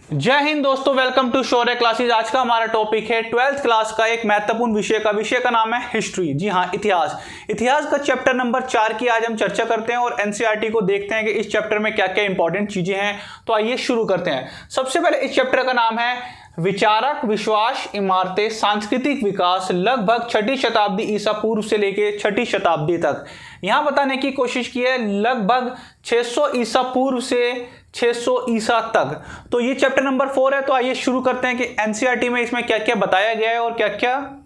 जय हिंद दोस्तों, welcome to Shaurya classes. आज का हमारा टॉपिक है 12th क्लास का एक महत्वपूर्ण विषय का नाम है हिस्ट्री। जी हाँ, इतिहास का चैप्टर नंबर 4 की आज हम चर्चा करते हैं और एनसीईआरटी को देखते हैं कि इस चैप्टर में क्या क्या इंपॉर्टेंट चीजें हैं। तो आइए शुरू करते हैं। सबसे पहले इस चैप्टर का नाम है विचारक, विश्वास, इमारतें, सांस्कृतिक विकास, लगभग 6ठी शताब्दी ईसा पूर्व से लेकर 6ठी शताब्दी तक। यहां बताने की कोशिश की है लगभग 600 ईसा पूर्व से 600 ईसा तक। तो ये चैप्टर नंबर 4 है। तो आइए शुरू करते हैं कि एनसीईआरटी में इसमें क्या क्या बताया गया है और क्या क्या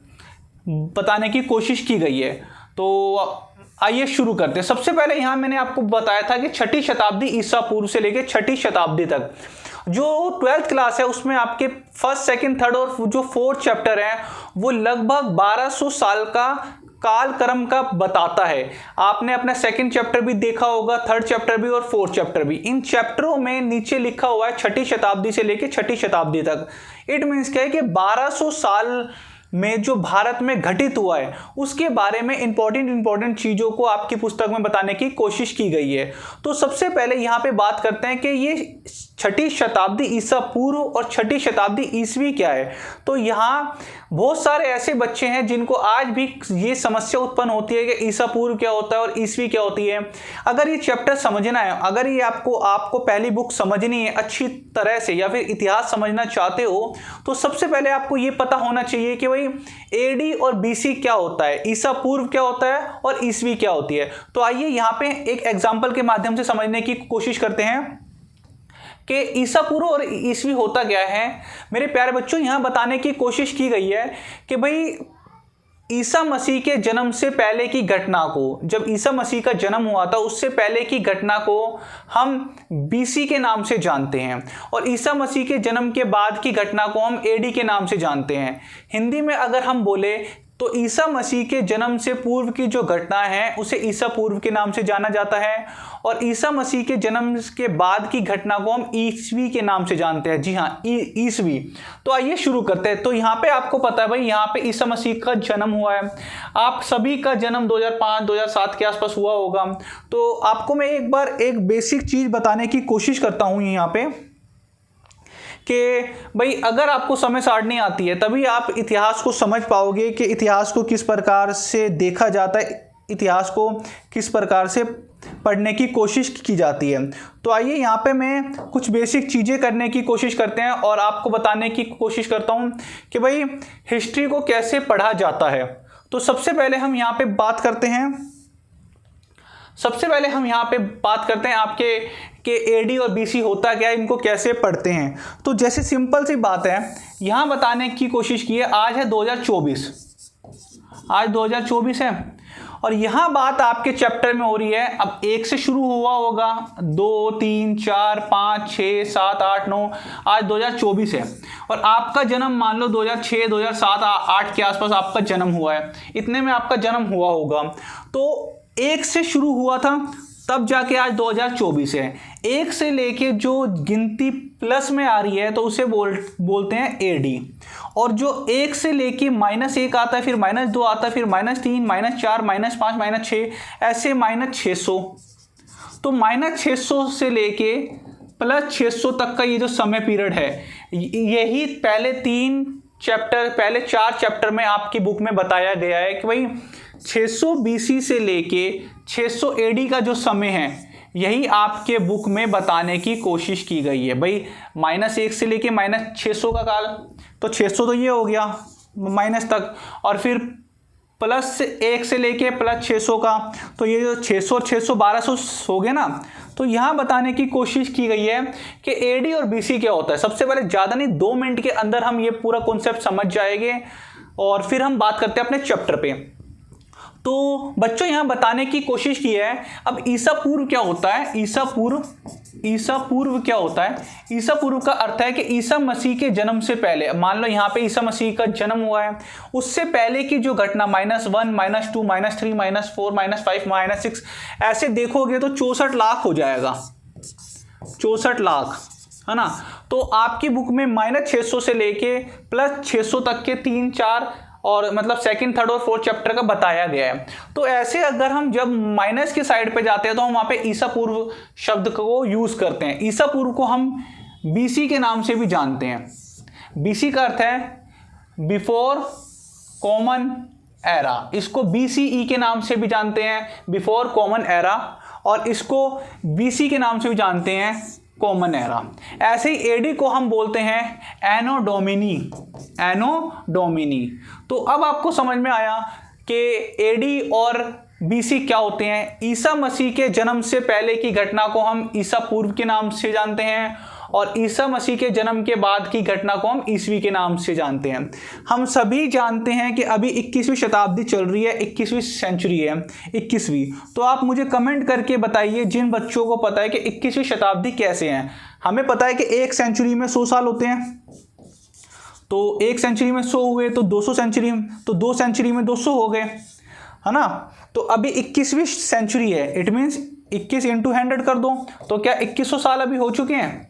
बताने की कोशिश की गई है। तो आइए शुरू करते हैं। सबसे पहले यहां मैंने आपको बताया था कि 6ठी शताब्दी ईसा पूर्व से लेकर 6ठी शताब्दी तक जो 12th क्लास है उसमें आपके फर्स्ट, सेकंड, थर्ड और जो 4th चैप्टर है वो लगभग 1200 साल का कालक्रम का बताता है। आपने अपना सेकंड चैप्टर भी देखा होगा, थर्ड चैप्टर भी और 4th चैप्टर भी। इन चैप्टरों में नीचे लिखा हुआ है 6ठी शताब्दी से लेकर 6ठी शताब्दी तक। इट मीन्स क्या है कि 1200 साल में जो भारत में घटित हुआ है उसके बारे में इंपॉर्टेंट चीजों को आपकी पुस्तक में बताने की कोशिश की गई है। तो सबसे पहले यहां पे बात करते हैं कि ये 6ठी शताब्दी ईसा पूर्व और 6ठी शताब्दी ईसवी क्या है। तो यहाँ बहुत सारे ऐसे बच्चे हैं जिनको आज भी ये समस्या उत्पन्न होती है कि ईसा पूर्व क्या होता है और ईसवी क्या होती है। अगर ये चैप्टर समझना है, अगर ये आपको पहली बुक समझनी है अच्छी तरह से या फिर इतिहास समझना चाहते हो तो सबसे पहले आपको ये पता होना चाहिए कि भाई एडी और बीसी क्या होता है, ईसा पूर्व क्या होता है और ईसवी क्या होती है। तो आइए यहाँ पे एक एग्जाम्पल के माध्यम से समझने की कोशिश करते हैं कि ईसा पूर्व और ईसवी होता क्या है। मेरे प्यारे बच्चों, यहां बताने की कोशिश की गई है कि भाई ईसा मसीह के जन्म से पहले की घटना को, जब ईसा मसीह का जन्म हुआ था उससे पहले की घटना को हम बीसी के नाम से जानते हैं और ईसा मसीह के जन्म के बाद की घटना को हम एडी के नाम से जानते हैं। हिंदी में अगर हम बोले तो ईसा मसीह के जन्म से पूर्व की जो घटना है उसे ईसा पूर्व के नाम से जाना जाता है और ईसा मसीह के जन्म के बाद की घटना को हम ईसवी के नाम से जानते हैं। जी हाँ, ईसवी। तो आइए शुरू करते हैं। तो यहाँ पे आपको पता है भाई, यहाँ पे ईसा मसीह का जन्म हुआ है। आप सभी का जन्म 2005-2007 के आसपास हुआ होगा। तो आपको मैं एक बार एक बेसिक चीज बताने की कोशिश करता हूँ यहाँ पे कि भाई अगर आपको समय सारणी आती है तभी आप इतिहास को समझ पाओगे कि इतिहास को किस प्रकार से देखा जाता है, इतिहास को किस प्रकार से पढ़ने की कोशिश की जाती है। तो आइए यहाँ पे मैं कुछ बेसिक चीज़ें करने की कोशिश करते हैं और आपको बताने की कोशिश करता हूँ कि भाई हिस्ट्री को कैसे पढ़ा जाता है। तो सबसे पहले हम यहाँ पे बात करते हैं आपके कि एडी और बीसी होता क्या है, इनको कैसे पढ़ते हैं। तो जैसे सिंपल सी बात है, यहां बताने की कोशिश की है। आज है 2024, आज 2024 है और यहां बात आपके चैप्टर में हो रही है। अब 1 से शुरू हुआ होगा, 2, 3, 4, 5, 6, 7, 8, 9, आज 2024 है और आपका जन्म मान लो 2006, 2007, 8 के आसपास आपका जन्म हुआ है। इतने में आपका जन्म हुआ होगा। तो 1 से शुरू हुआ था तब जाके आज 2024 है। 1 से लेके जो गिनती प्लस में आ रही है तो उसे बोलते हैं एडी। और जो 1 से लेके -1 आता है, फिर -2 आता है, फिर -3, -4, -5, -6, ऐसे -600। तो -600 से लेके +600 तक का ये जो समय पीरियड है, यही पहले 4 चैप्टर में आपकी बुक में बताया गया है कि भाई 600 बीसी से लेके 600 एडी का जो समय है यही आपके बुक में बताने की कोशिश की गई है। भाई -1 से लेके -600 का काल, तो 600 तो ये हो गया माइनस तक, और फिर +1 से लेके +600 का, तो ये जो 600 और 600 1200 हो गया ना। तो यहां बताने की कोशिश की गई है कि एडी और बीसी क्या होता है। सबसे पहले ज़्यादा नहीं, 2 मिनट के अंदर हम ये पूरा कॉन्सेप्ट समझ जाएंगे और फिर हम बात करते हैं अपने चैप्टर पे। तो बच्चों यहां बताने की कोशिश की है। अब ईसा पूर्व क्या होता है? ईसा पूर्व क्या होता है? ईसा पूर्व का अर्थ है कि ईसा मसीह के जन्म से पहले, मान लो यहाँ पे ईसा मसीह का जन्म हुआ है, उससे पहले की जो घटना -1, -2, -3, -4, -5, -6 ऐसे देखोगे तो 64 लाख हो जाएगा। 64 लाख है ना। तो आपकी बुक में -600 से लेके +600 तक के 3, 4 और मतलब सेकंड, थर्ड और फोर्थ चैप्टर का बताया गया है। तो ऐसे अगर हम जब माइनस की साइड पे जाते हैं तो हम वहां पे ईसा पूर्व शब्द को यूज करते हैं। ईसा पूर्व को हम बीसी के नाम से भी जानते हैं। बीसी का अर्थ है बिफोर कॉमन एरा, इसको बीसीई के नाम से भी जानते हैं, बिफोर कॉमन एरा, और इसको बीसी के नाम से भी जानते हैं, कॉमन एरा। ऐसे ही एडी को हम बोलते हैं एनो डोमिनी, एनो डोमिनी। तो अब आपको समझ में आया कि एडी और बीसी क्या होते हैं। ईसा मसीह के जन्म से पहले की घटना को हम ईसा पूर्व के नाम से जानते हैं, और ईसा मसीह के जन्म के बाद की घटना को हम ईसवी के नाम से जानते हैं। हम सभी जानते हैं कि अभी 21वीं शताब्दी चल रही है, 21वीं सेंचुरी है, 21वीं। तो आप मुझे कमेंट करके बताइए जिन बच्चों को पता है कि 21वीं शताब्दी कैसे है। हमें पता है कि एक सेंचुरी में 100 साल होते हैं, तो एक सेंचुरी में 100 हुए तो 200 सेंचुरी, तो 2 सेंचुरी में 200 हो गए, है ना। तो अभी 21वीं सेंचुरी है, इट मीन्स 21 इंटू 100 कर दो, तो क्या 2100 साल अभी हो चुके हैं।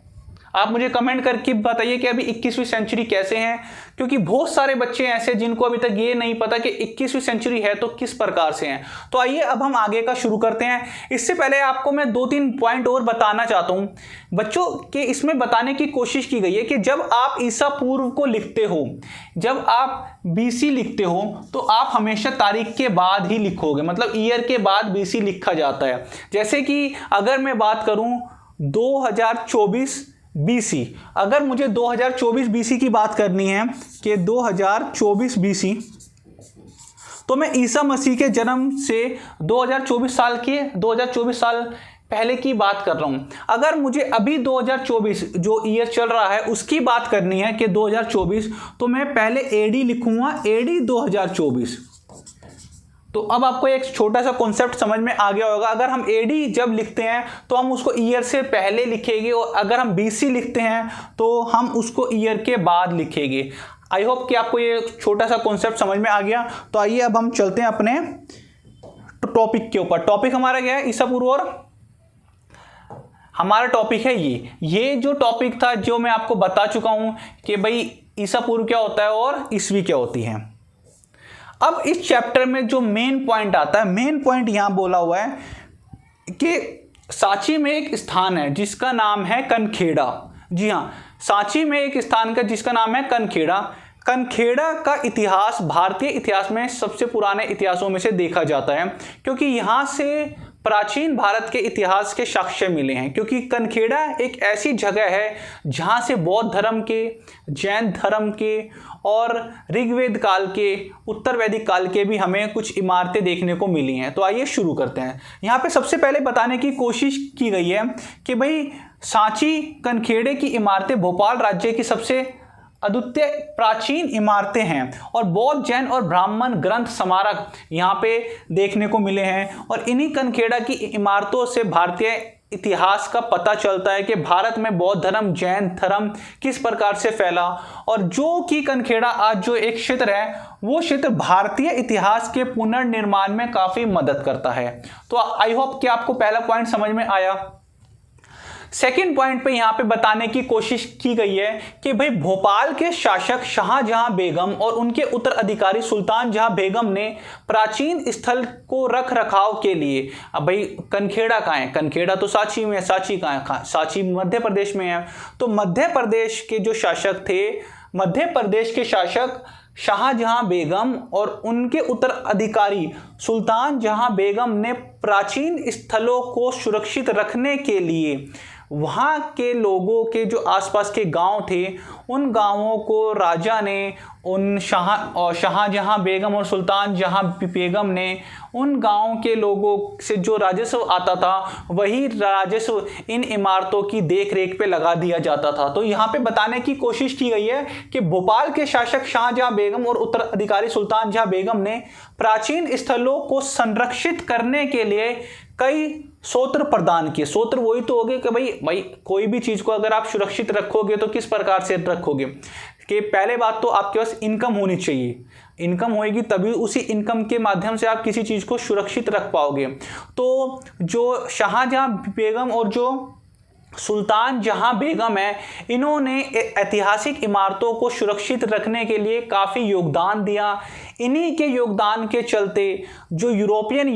आप मुझे कमेंट करके बताइए कि अभी 21वीं सेंचुरी कैसे हैं, क्योंकि बहुत सारे बच्चे ऐसे जिनको अभी तक ये नहीं पता कि 21वीं सेंचुरी है तो किस प्रकार से हैं। तो आइए अब हम आगे का शुरू करते हैं। इससे पहले आपको मैं 2-3 पॉइंट और बताना चाहता हूं बच्चों के। इसमें बताने की कोशिश की गई है कि जब आप ईसा पूर्व को लिखते हो, जब आप बीसी लिखते हो, तो आप हमेशा तारीख के बाद ही लिखोगे, मतलब ईयर के बाद बीसी लिखा जाता है। जैसे कि अगर मैं बात करूं 2024 बीसी, अगर मुझे 2024 बीसी की बात करनी है कि 2024 बीसी, तो मैं ईसा मसीह के जन्म से 2024 साल पहले की बात कर रहा हूं। अगर मुझे अभी 2024 जो ईयर चल रहा है उसकी बात करनी है कि 2024, तो मैं पहले एडी लिखूंगा, एडी 2024। तो अब आपको एक छोटा सा कॉन्सेप्ट समझ में आ गया होगा। अगर हम एडी जब लिखते हैं तो हम उसको ईयर से पहले लिखेंगे, और अगर हम बीसी लिखते हैं तो हम उसको ईयर के बाद लिखेंगे। आई होप कि आपको ये छोटा सा कॉन्सेप्ट समझ में आ गया। तो आइए अब हम चलते हैं अपने टॉपिक के ऊपर। टॉपिक हमारा क्या है, ईसा पूर्व, और हमारा टॉपिक है ये जो टॉपिक था जो मैं आपको बता चुका हूं कि भाई ईसा पूर्व क्या होता है और ईसवी क्या होती है। अब इस चैप्टर में जो मेन पॉइंट आता है, मेन पॉइंट यहां बोला हुआ है कि सांची में एक स्थान है जिसका नाम है कनखेड़ा। जी हां, सांची में एक स्थान का जिसका नाम है कनखेड़ा। कनखेड़ा का इतिहास भारतीय इतिहास में सबसे पुराने इतिहासों में से देखा जाता है, क्योंकि यहां से प्राचीन भारत के इतिहास के साक्ष्य मिले हैं। क्योंकि कनखेड़ा एक ऐसी जगह है जहां से बौद्ध धर्म के, जैन धर्म के और ऋग्वेद काल के, उत्तर वैदिक काल के भी हमें कुछ इमारतें देखने को मिली हैं। तो आइए शुरू करते हैं। यहाँ पे सबसे पहले बताने की कोशिश की गई है कि भाई सांची कनखेड़े की इमारतें भोपाल राज्य की सबसे अद्वितीय प्राचीन इमारतें हैं, और बौद्ध, जैन और ब्राह्मण ग्रंथ स्मारक यहाँ पे देखने को मिले हैं। और इन्हीं कनखेड़ा की इमारतों से भारतीय इतिहास का पता चलता है कि भारत में बौद्ध धर्म, जैन धर्म किस प्रकार से फैला, और जो कि कनखेड़ा आज जो एक क्षेत्र है वो क्षेत्र भारतीय इतिहास के पुनर्निर्माण में काफी मदद करता है। तो आई होप कि आपको पहला पॉइंट समझ में आया। सेकेंड पॉइंट पे यहां पे बताने की कोशिश की गई है कि भाई भोपाल के शासक शाहजहां बेगम और उनके उत्तराधिकारी सुल्तान जहां बेगम ने प्राचीन स्थल को रख रखाव के लिए, अब भाई कनखेड़ा कहाँ है, कनखेड़ा तो सांची में है, सांची कहाँ है, सांची मध्य प्रदेश में है। तो मध्य प्रदेश के जो शासक थे, मध्य प्रदेश के शासक शाहजहां बेगम और उनके उत्तराधिकारी सुल्तान जहां बेगम ने प्राचीन स्थलों को सुरक्षित रखने के लिए वहाँ के लोगों के जो आसपास के गांव थे, उन गांवों को राजा ने, उन शाहजहां बेगम और सुल्तान जहां बेगम ने उन गांव के लोगों से जो राजस्व आता था वही राजस्व इन इमारतों की देख रेख पे लगा दिया जाता था। तो यहाँ पे बताने की कोशिश की गई है कि भोपाल के शासक शाहजहां बेगम और उत्तराधिकारी सुल्तान जहां बेगम ने प्राचीन स्थलों को संरक्षित करने के लिए कई सूत्र प्रदान किए। सूत्र वही तो हो गए कि भाई कोई भी चीज को अगर आप सुरक्षित रखोगे तो किस प्रकार से रखोगे, कि पहले बात तो आपके पास इनकम होनी चाहिए, इनकम होएगी तभी उसी इनकम के माध्यम से आप किसी चीज को सुरक्षित रख पाओगे। तो जो शाहजहां बेगम और जो सुल्तान जहां बेगम है, इन्होंने ऐतिहासिक इमारतों को सुरक्षित रखने के लिए काफ़ी योगदान दिया। इन्हीं के योगदान के चलते जो यूरोपियन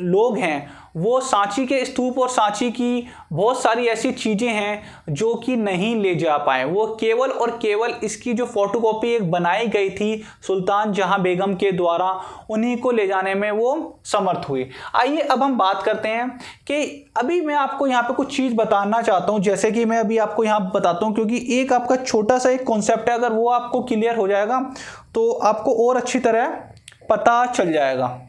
लोग हैं वो सांची के स्तूप और सांची की बहुत सारी ऐसी चीज़ें हैं जो कि नहीं ले जा पाए। वो केवल और केवल इसकी जो फोटोकॉपी एक बनाई गई थी सुल्तान जहां बेगम के द्वारा, उन्हीं को ले जाने में वो समर्थ हुए। आइए अब हम बात करते हैं कि अभी मैं आपको यहाँ पे कुछ चीज़ बताना चाहता हूँ, जैसे कि मैं अभी आपको यहाँ बताता हूँ, क्योंकि एक आपका छोटा सा एक कॉन्सेप्ट है, अगर वो आपको क्लियर हो जाएगा तो आपको और अच्छी तरह पता चल जाएगा।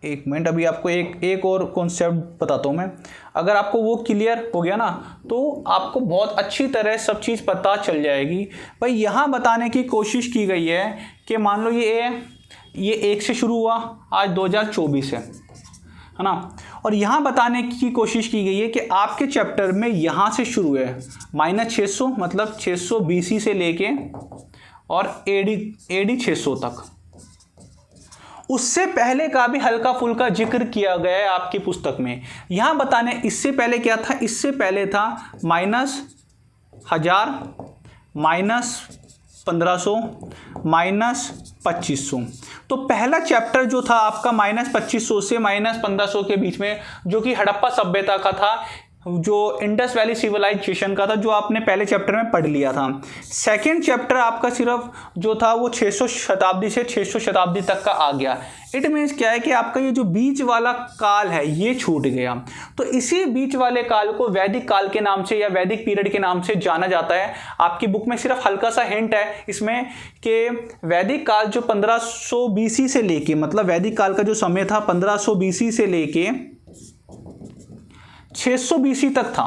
एक मिनट, अभी आपको एक और कॉन्सेप्ट बताता हूँ मैं। अगर आपको वो क्लियर हो गया ना तो आपको बहुत अच्छी तरह सब चीज़ पता चल जाएगी। भाई यहाँ बताने की कोशिश की गई है कि मान लो ये 1 से शुरू हुआ, आज 2024 है ना, और यहाँ बताने की कोशिश की गई है कि आपके चैप्टर में यहाँ से शुरू है -600 मतलब 600 BC से लेके और AD 600 तक। उससे पहले का भी हल्का फुल्का जिक्र किया गया है आपकी पुस्तक में। यहाँ बताने इससे पहले क्या था, इससे पहले था -1000 -1500 -2500। तो पहला चैप्टर जो था आपका -2500 से -1500 के बीच में, जो कि हड़प्पा सभ्यता का था, जो इंडस वैली सिविलाइजेशन का था, जो आपने पहले चैप्टर में पढ़ लिया था। सेकंड चैप्टर आपका सिर्फ जो था वो 600 शताब्दी से 600 शताब्दी तक का आ गया। इट मीन्स क्या है कि आपका ये जो बीच वाला काल है ये छूट गया। तो इसी बीच वाले काल को वैदिक काल के नाम से या वैदिक पीरियड के नाम से जाना जाता है। आपकी बुक में सिर्फ हल्का सा हिंट है इसमें कि वैदिक काल जो 1500 BC से लेके, मतलब वैदिक काल का जो समय था 1500 BC से लेके 600 BC तक था,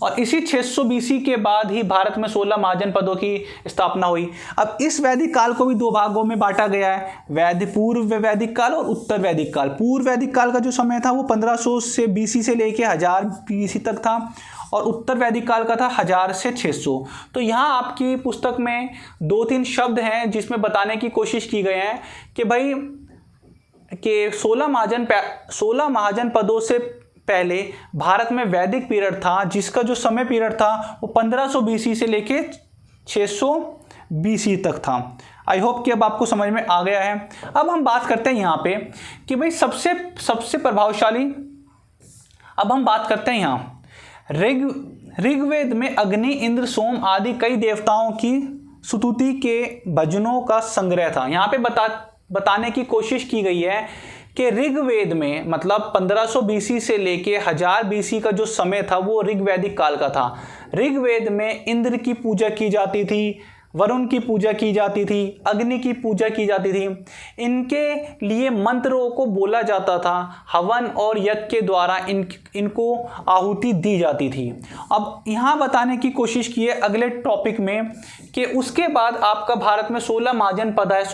और इसी 600 BC के बाद ही भारत में 16 महाजनपदों की स्थापना हुई। अब इस वैदिक काल को भी 2 भागों में बांटा गया है, पूर्व वैदिक काल और उत्तर वैदिक काल। पूर्व वैदिक काल का जो समय था वो 1500 से BC से लेके 1000 BC तक था, और उत्तर वैदिक काल का था 1000 से 600। तो यहाँ आपकी पुस्तक में 2-3 शब्द हैं जिसमें बताने की कोशिश की गई है कि भाई कि 16 महाजनपदों से पहले भारत में वैदिक पीरियड था, जिसका जो समय पीरियड था वो 1500 BC से लेके 600 BC तक था। आई होप कि अब आपको समझ में आ गया है। अब हम बात करते हैं यहाँ पे कि भाई सबसे प्रभावशाली, अब हम बात करते हैं यहाँ ऋग्वेद में अग्नि, इंद्र, सोम आदि कई देवताओं की स्तुति के भजनों का संग्रह था। यहाँ पे बताने की कोशिश की गई है कि ऋग्वेद में, मतलब 1500 BC से लेके 1000 BC का जो समय था वो ऋग्वैदिक काल का था। ऋग्वेद में इंद्र की पूजा की जाती थी, वरुण की पूजा की जाती थी, अग्नि की पूजा की जाती थी। इनके लिए मंत्रों को बोला जाता था, हवन और यज्ञ के द्वारा इनको आहुति दी जाती थी। अब यहाँ बताने की कोशिश की है अगले टॉपिक में कि उसके बाद आपका भारत में 16 महाजनपद है।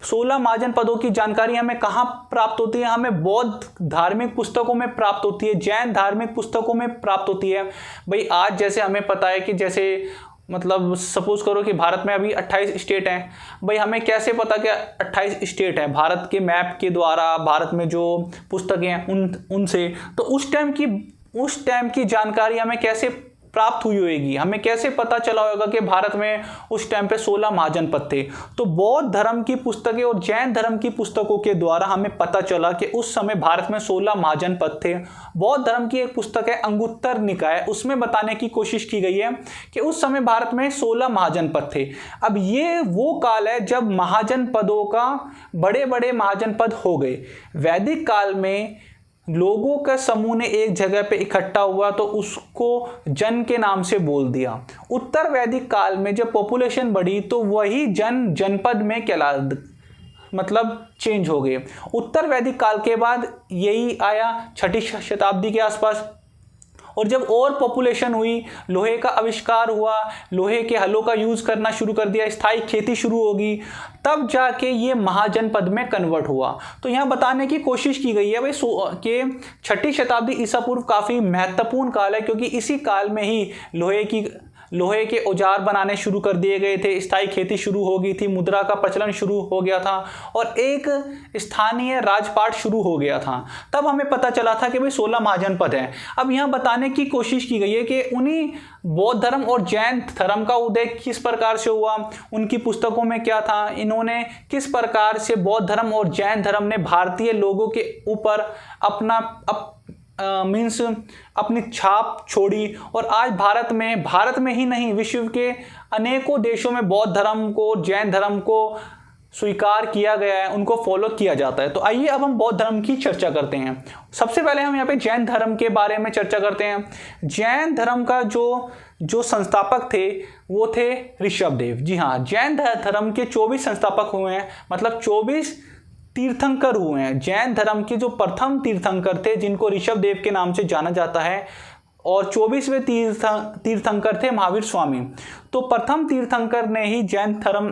16 महाजनपदों की जानकारी हमें कहाँ प्राप्त होती है? हमें बौद्ध धार्मिक पुस्तकों में प्राप्त होती है, जैन धार्मिक पुस्तकों में प्राप्त होती है। भाई आज जैसे हमें पता है कि जैसे मतलब सपोज करो कि भारत में अभी 28 स्टेट हैं। भाई हमें कैसे पता कि 28 स्टेट हैं? भारत के मैप के द्वारा, भारत में जो पुस्तकें हैं उनसे। तो उस टाइम की जानकारी हमें कैसे प्राप्त हुई होगी? हमें कैसे पता चला होगा कि भारत में उस टाइम पे 16 महाजनपद थे? तो बौद्ध धर्म की पुस्तकें और जैन धर्म की पुस्तकों के द्वारा हमें पता चला कि उस समय भारत में 16 महाजनपद थे। बौद्ध धर्म की एक पुस्तक है अंगुत्तर निकाय, उसमें बताने की कोशिश की गई है कि उस समय भारत में 16 महाजनपद थे। अब ये वो काल है जब महाजनपदों का बड़े बड़े महाजनपद हो गए। वैदिक काल में लोगों का समूह ने एक जगह पे इकट्ठा हुआ तो उसको जन के नाम से बोल दिया। उत्तर वैदिक काल में जब पॉपुलेशन बढ़ी तो वही जनपद में मतलब चेंज हो गए। उत्तर वैदिक काल के बाद यही आया 6ठी शताब्दी के आसपास, और जब और पॉपुलेशन हुई, लोहे का आविष्कार हुआ, लोहे के हलों का यूज करना शुरू कर दिया, स्थायी खेती शुरू होगी, तब जाके ये महाजनपद में कन्वर्ट हुआ। तो यहाँ बताने की कोशिश की गई है भाई कि 6ठी शताब्दी ईसा पूर्व काफ़ी महत्वपूर्ण काल है, क्योंकि इसी काल में ही लोहे के औजार बनाने शुरू कर दिए गए थे, स्थायी खेती शुरू हो गई थी, मुद्रा का प्रचलन शुरू हो गया था और एक स्थानीय राजपाट शुरू हो गया था। तब हमें पता चला था कि भाई 16 महाजनपद हैं। अब यहाँ बताने की कोशिश की गई है कि उन्हीं बौद्ध धर्म और जैन धर्म का उदय किस प्रकार से हुआ, उनकी पुस्तकों में क्या था, इन्होंने किस प्रकार से बौद्ध धर्म और जैन धर्म ने भारतीय लोगों के ऊपर अपना अपनी छाप छोड़ी। और आज भारत में ही नहीं, विश्व के अनेकों देशों में बौद्ध धर्म को, जैन धर्म को स्वीकार किया गया है, उनको फॉलो किया जाता है। तो आइए अब हम बौद्ध धर्म की चर्चा करते हैं। सबसे पहले हम यहाँ पे जैन धर्म के बारे में चर्चा करते हैं। जैन धर्म का जो संस्थापक थे वो थे ऋषभदेव। जी हाँ, जैन धर्म के 24 संस्थापक हुए हैं, मतलब 24 तीर्थंकर हुए हैं। जैन धर्म के जो प्रथम तीर्थंकर थे, जिनको ऋषभदेव के नाम से जाना जाता है, और 24वें तीर्थंकर थे महावीर स्वामी। तो प्रथम तीर्थंकर ने ही जैन धर्म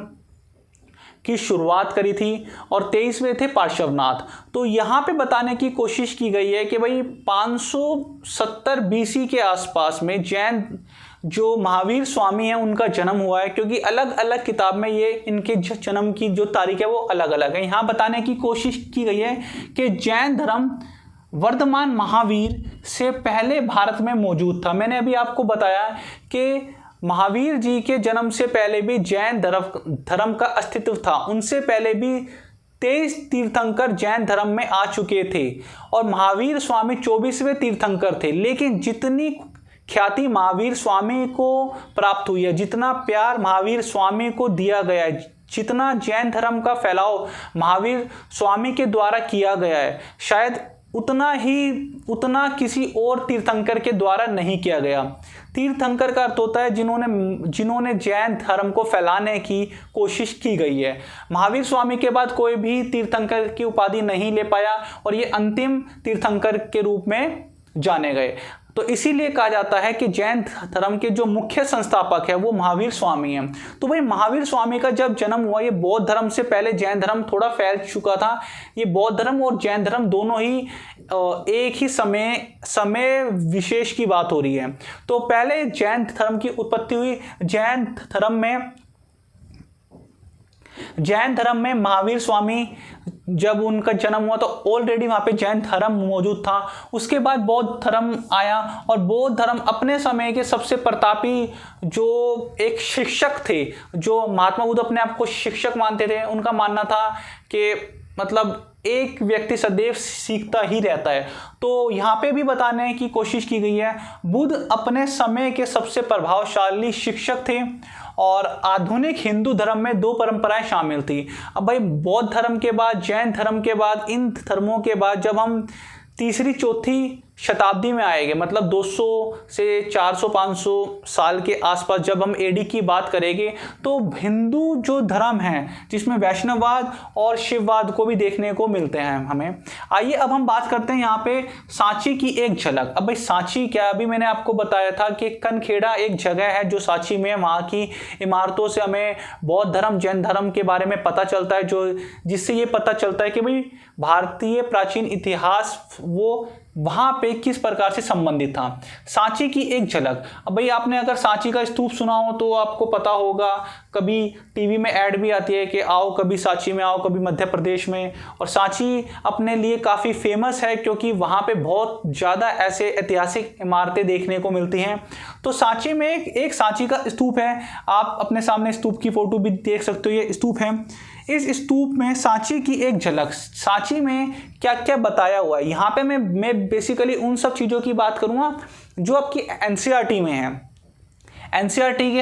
की शुरुआत करी थी और 23वें थे पार्श्वनाथ। तो यहाँ पे बताने की कोशिश की गई है कि भाई 570 BC के आसपास में जैन जो महावीर स्वामी हैं उनका जन्म हुआ है, क्योंकि अलग अलग किताब में ये इनके जन्म की जो तारीख है वो अलग अलग है। यहाँ बताने की कोशिश की गई है कि जैन धर्म वर्धमान महावीर से पहले भारत में मौजूद था। मैंने अभी आपको बताया कि महावीर जी के जन्म से पहले भी जैन धर्म का अस्तित्व था। उनसे पहले भी 23 तीर्थंकर जैन धर्म में आ चुके थे और महावीर स्वामी 24वें तीर्थंकर थे। लेकिन जितनी ख्याति महावीर स्वामी को प्राप्त हुई है, जितना प्यार महावीर स्वामी को दिया गया है, जितना जैन धर्म का फैलाव महावीर स्वामी के द्वारा किया गया है, शायद उतना किसी और तीर्थंकर के द्वारा नहीं किया गया। तीर्थंकर का अर्थ होता है जिन्होंने जैन धर्म को फैलाने की कोशिश की गई है। महावीर स्वामी के बाद कोई भी तीर्थंकर की उपाधि नहीं ले पाया और ये अंतिम तीर्थंकर के रूप में जाने गए। तो इसीलिए कहा जाता है कि जैन धर्म के जो मुख्य संस्थापक है वो महावीर स्वामी हैं। तो भाई महावीर स्वामी का जब जन्म हुआ, ये बौद्ध धर्म से पहले जैन धर्म थोड़ा फैल चुका था। ये बौद्ध धर्म और जैन धर्म दोनों ही एक ही समय विशेष की बात हो रही है। तो पहले जैन धर्म की उत्पत्ति हुई। जैन धर्म में महावीर स्वामी जब उनका जन्म हुआ तो ऑलरेडी वहां पे जैन धर्म मौजूद था। उसके बाद बौद्ध धर्म आया और बौद्ध धर्म अपने समय के सबसे प्रतापी जो एक शिक्षक थे, जो महात्मा बुद्ध अपने आप को शिक्षक मानते थे, उनका मानना था कि मतलब एक व्यक्ति सदैव सीखता ही रहता है। तो यहाँ पे भी बताने की कोशिश की गई है, बुद्ध अपने समय के सबसे प्रभावशाली शिक्षक थे और आधुनिक हिंदू धर्म में 2 परंपराएं शामिल थी। अब भाई बौद्ध धर्म के बाद, जैन धर्म के बाद, इन धर्मों के बाद जब हम तीसरी चौथी शताब्दी में आएंगे, मतलब 200 से 400-500 साल के आसपास जब हम एडी की बात करेंगे, तो हिंदू जो धर्म है जिसमें वैष्णववाद और शिववाद को भी देखने को मिलते हैं हमें। आइए अब हम बात करते हैं यहाँ पे सांची की एक झलक। अब भाई सांची क्या, अभी मैंने आपको बताया था कि कनखेड़ा एक जगह है जो सांची में, वहाँ की इमारतों से हमें बौद्ध धर्म जैन धर्म के बारे में पता चलता है, जिससे ये पता चलता है कि भाई भारतीय प्राचीन इतिहास वो वहां पे किस प्रकार से संबंधित था। सांची की एक झलक। अब भाई आपने अगर सांची का स्तूप सुना हो तो आपको पता होगा, कभी टीवी में ऐड भी आती है कि आओ कभी सांची में आओ, कभी मध्य प्रदेश में। और सांची अपने लिए काफ़ी फेमस है क्योंकि वहाँ पे बहुत ज़्यादा ऐसे ऐतिहासिक इमारतें देखने को मिलती हैं। तो सांची में एक सांची का स्तूप है, आप अपने सामने स्तूप की फोटो भी देख सकते हो, ये स्तूप है। इस स्तूप में सांची की एक झलक, सांची में क्या क्या बताया हुआ है। यहाँ पे मैं बेसिकली उन सब चीज़ों की बात करूँगा जो आपकी एनसीईआरटी में है। एनसीईआरटी के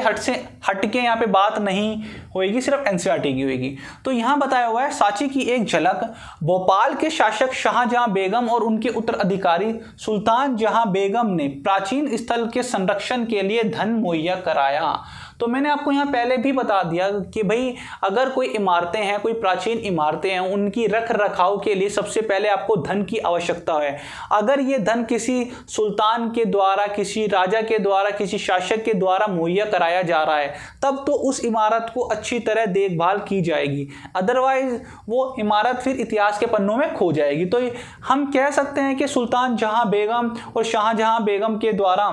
हट के यहाँ पे बात नहीं होएगी, सिर्फ एनसीईआरटी की होगी। तो यहाँ बताया हुआ है सांची की एक झलक। भोपाल के शासक शाहजहां बेगम और उनके उत्तराधिकारी सुल्तान जहां बेगम ने प्राचीन स्थल के संरक्षण के लिए धन मुहैया कराया। तो मैंने आपको यहाँ पहले भी बता दिया कि भाई अगर कोई इमारतें हैं, कोई प्राचीन इमारतें हैं, उनकी रख रखाव के लिए सबसे पहले आपको धन की आवश्यकता है। अगर ये धन किसी सुल्तान के द्वारा, किसी राजा के द्वारा, किसी शासक के द्वारा मुहैया कराया जा रहा है, तब तो उस इमारत को अच्छी तरह देखभाल की जाएगी, अदरवाइज वो इमारत फिर इतिहास के पन्नों में खो जाएगी। तो हम कह सकते हैं कि सुल्तान जहां बेगम और शाहजहां बेगम के द्वारा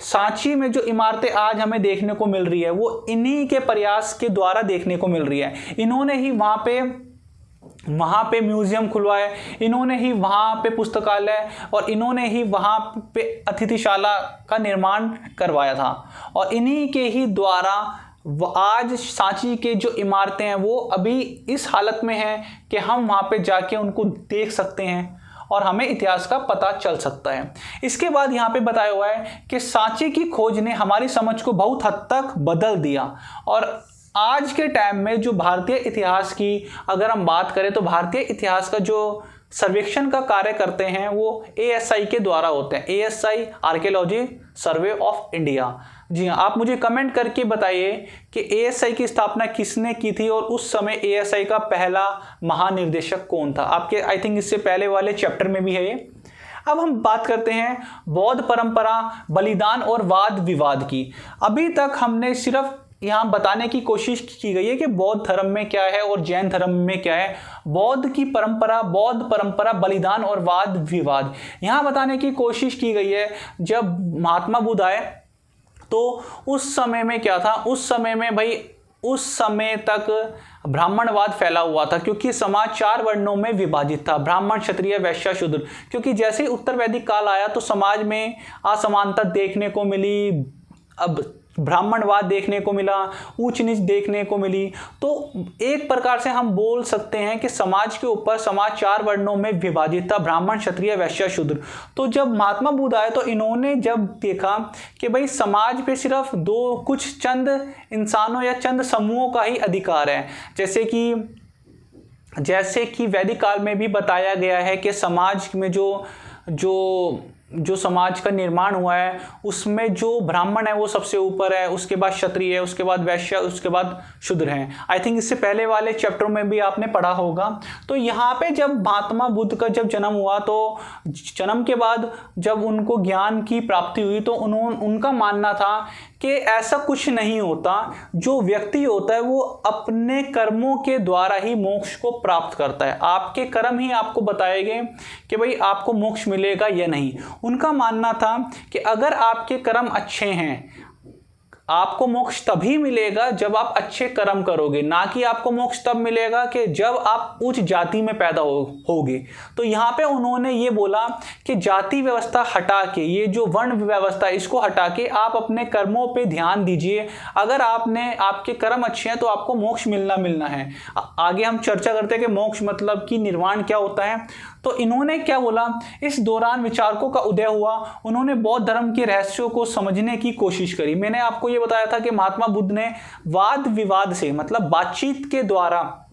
सांची में जो इमारतें आज हमें देखने को मिल रही है वो इन्हीं के प्रयास के द्वारा देखने को मिल रही है। इन्होंने ही वहाँ पे म्यूजियम खुलवाए, इन्होंने ही वहाँ पे पुस्तकालय और इन्होंने ही वहाँ पे अतिथिशाला का निर्माण करवाया था। और इन्हीं के ही द्वारा आज सांची के जो इमारतें हैं वो अभी इस हालत में हैं कि हम वहाँ पे जाके उनको देख सकते हैं और हमें इतिहास का पता चल सकता है। इसके बाद यहाँ पे बताया हुआ है कि सांची की खोज ने हमारी समझ को बहुत हद तक बदल दिया। और आज के टाइम में जो भारतीय इतिहास की अगर हम बात करें तो भारतीय इतिहास का जो सर्वेक्षण का कार्य करते हैं वो ASI के द्वारा होते हैं, ASI archaeology survey of India. जी हाँ, आप मुझे कमेंट करके बताइए कि ASI की स्थापना किसने की थी और उस समय ASI का पहला महानिर्देशक कौन था। आपके आई थिंक इससे पहले वाले चैप्टर में भी है ये। अब हम बात करते हैं बौद्ध परंपरा, बलिदान और वाद विवाद की। अभी तक हमने सिर्फ यहाँ बताने की कोशिश की गई है कि बौद्ध धर्म में क्या है और जैन धर्म में क्या है। बौद्ध परंपरा, बलिदान और वाद विवाद यहाँ बताने की कोशिश की गई है। जब महात्मा बुद्ध आए तो उस समय में क्या था, उस समय में भाई उस समय तक ब्राह्मणवाद फैला हुआ था, क्योंकि समाज 4 वर्णों में विभाजित था, ब्राह्मण, क्षत्रिय, वैश्य, शूद्र। क्योंकि जैसे ही उत्तर वैदिक काल आया तो समाज में असमानता देखने को मिली, अब ब्राह्मणवाद देखने को मिला, ऊंच नीच देखने को मिली। तो एक प्रकार से हम बोल सकते हैं कि समाज के ऊपर समाज 4 वर्णों में विभाजित था, ब्राह्मण, क्षत्रिय, वैश्य, शूद्र। तो जब महात्मा बुद्ध आए तो इन्होंने जब देखा कि भाई समाज पे सिर्फ कुछ चंद इंसानों या चंद समूहों का ही अधिकार है, जैसे कि वैदिक काल में भी बताया गया है कि समाज में जो समाज का निर्माण हुआ है उसमें जो ब्राह्मण है वो सबसे ऊपर है, उसके बाद क्षत्रिय है, उसके बाद वैश्य, उसके बाद शूद्र हैं। आई थिंक इससे पहले वाले चैप्टर में भी आपने पढ़ा होगा। तो यहाँ पे जब महात्मा बुद्ध का जब जन्म हुआ तो जन्म के बाद जब उनको ज्ञान की प्राप्ति हुई तो उनका मानना था कि ऐसा कुछ नहीं होता, जो व्यक्ति होता है वो अपने कर्मों के द्वारा ही मोक्ष को प्राप्त करता है। आपके कर्म ही आपको बताएंगे कि भाई आपको मोक्ष मिलेगा या नहीं। उनका मानना था कि अगर आपके कर्म अच्छे हैं, आपको मोक्ष तभी मिलेगा जब आप अच्छे कर्म करोगे, ना कि आपको मोक्ष तब मिलेगा कि जब आप उच्च जाति में पैदा होगे। तो यहाँ पे उन्होंने ये बोला कि जाति व्यवस्था हटा के, ये जो वर्ण व्यवस्था इसको हटा के आप अपने कर्मों पे ध्यान दीजिए। अगर आपके कर्म अच्छे हैं तो आपको मोक्ष मिलना है। आगे हम चर्चा करते हैं कि मोक्ष मतलब कि निर्वाण क्या होता है। तो इन्होंने क्या बोला, इस दौरान विचारकों का उदय हुआ, उन्होंने बौद्ध धर्म के रहस्यों को समझने की कोशिश करी। मैंने आपको ये बताया था कि महात्मा बुद्ध ने वाद विवाद से मतलब बातचीत के द्वारा,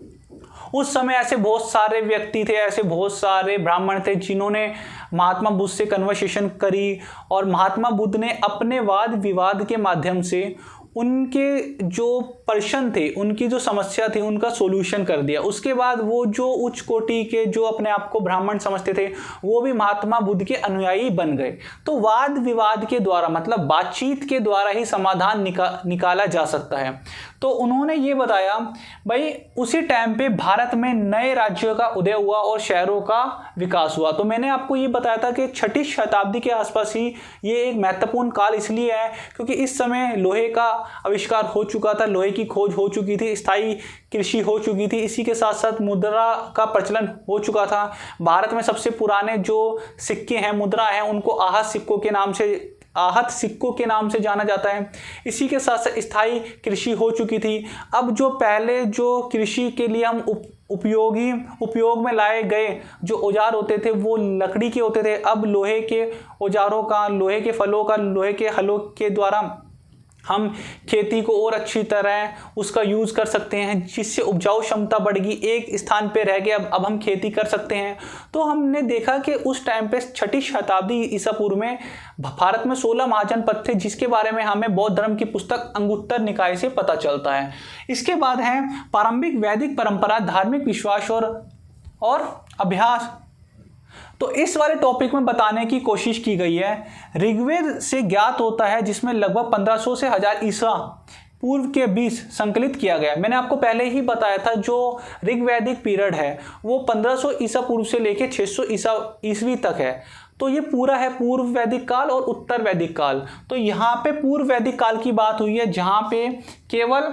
उस समय ऐसे बहुत सारे व्यक्ति थे, ऐसे बहुत सारे ब्राह्मण थे जिन्होंने महात्मा बुद्ध से कन्वर्सेशन करी और महात्मा बुद्ध ने अपने वाद विवाद के माध्यम से उनके जो प्रश्न थे, उनकी जो समस्या थी, उनका सॉल्यूशन कर दिया। उसके बाद वो जो उच्च कोटि के जो अपने आप को ब्राह्मण समझते थे वो भी महात्मा बुद्ध के अनुयायी बन गए। तो वाद विवाद के द्वारा मतलब बातचीत के द्वारा ही समाधान निकाला जा सकता है। तो उन्होंने ये बताया भाई उसी टाइम पे भारत में नए राज्यों का उदय हुआ और शहरों का विकास हुआ। तो मैंने आपको ये बताया था कि 6ठी शताब्दी के आसपास ही ये एक महत्वपूर्ण काल इसलिए है क्योंकि इस समय लोहे का आविष्कार हो चुका था, लोहे की खोज हो चुकी थी, स्थायी कृषि हो चुकी थी, इसी के साथ साथ मुद्रा का प्रचलन हो चुका था। भारत में सबसे पुराने जो सिक्के हैं, मुद्रा हैं, उनको आहत सिक्कों के नाम से जाना जाता है। इसी के साथ साथ स्थायी कृषि हो चुकी थी। अब जो पहले जो कृषि के लिए हम उपयोग में लाए गए जो औजार होते थे वो लकड़ी के होते थे। अब लोहे के औजारों का, लोहे के फलों का, लोहे के हलों के द्वारा हम खेती को और अच्छी तरह उसका यूज़ कर सकते हैं, जिससे उपजाऊ क्षमता बढ़ेगी। एक स्थान पे रह गए अब हम खेती कर सकते हैं। तो हमने देखा कि उस टाइम पे 6ठी शताब्दी ईसा पूर्व में भारत में 16 महाजनपद थे, जिसके बारे में हमें बौद्ध धर्म की पुस्तक अंगुत्तर निकाय से पता चलता है। इसके बाद है प्रारंभिक वैदिक परंपरा, धार्मिक विश्वास और अभ्यास। तो इस वाले टॉपिक में बताने की कोशिश की गई है। ऋग्वेद से ज्ञात होता है जिसमें लगभग 1500 से 1000 ईसा पूर्व के बीच संकलित किया गया। मैंने आपको पहले ही बताया था जो ऋग्वैदिक पीरियड है वो 1500 ईसा पूर्व से लेकर 600 ईसा ईस्वी तक है। तो ये पूरा है पूर्व वैदिक काल और उत्तर वैदिक काल। तो यहाँ पे पूर्व वैदिक काल की बात हुई है, जहाँ पे केवल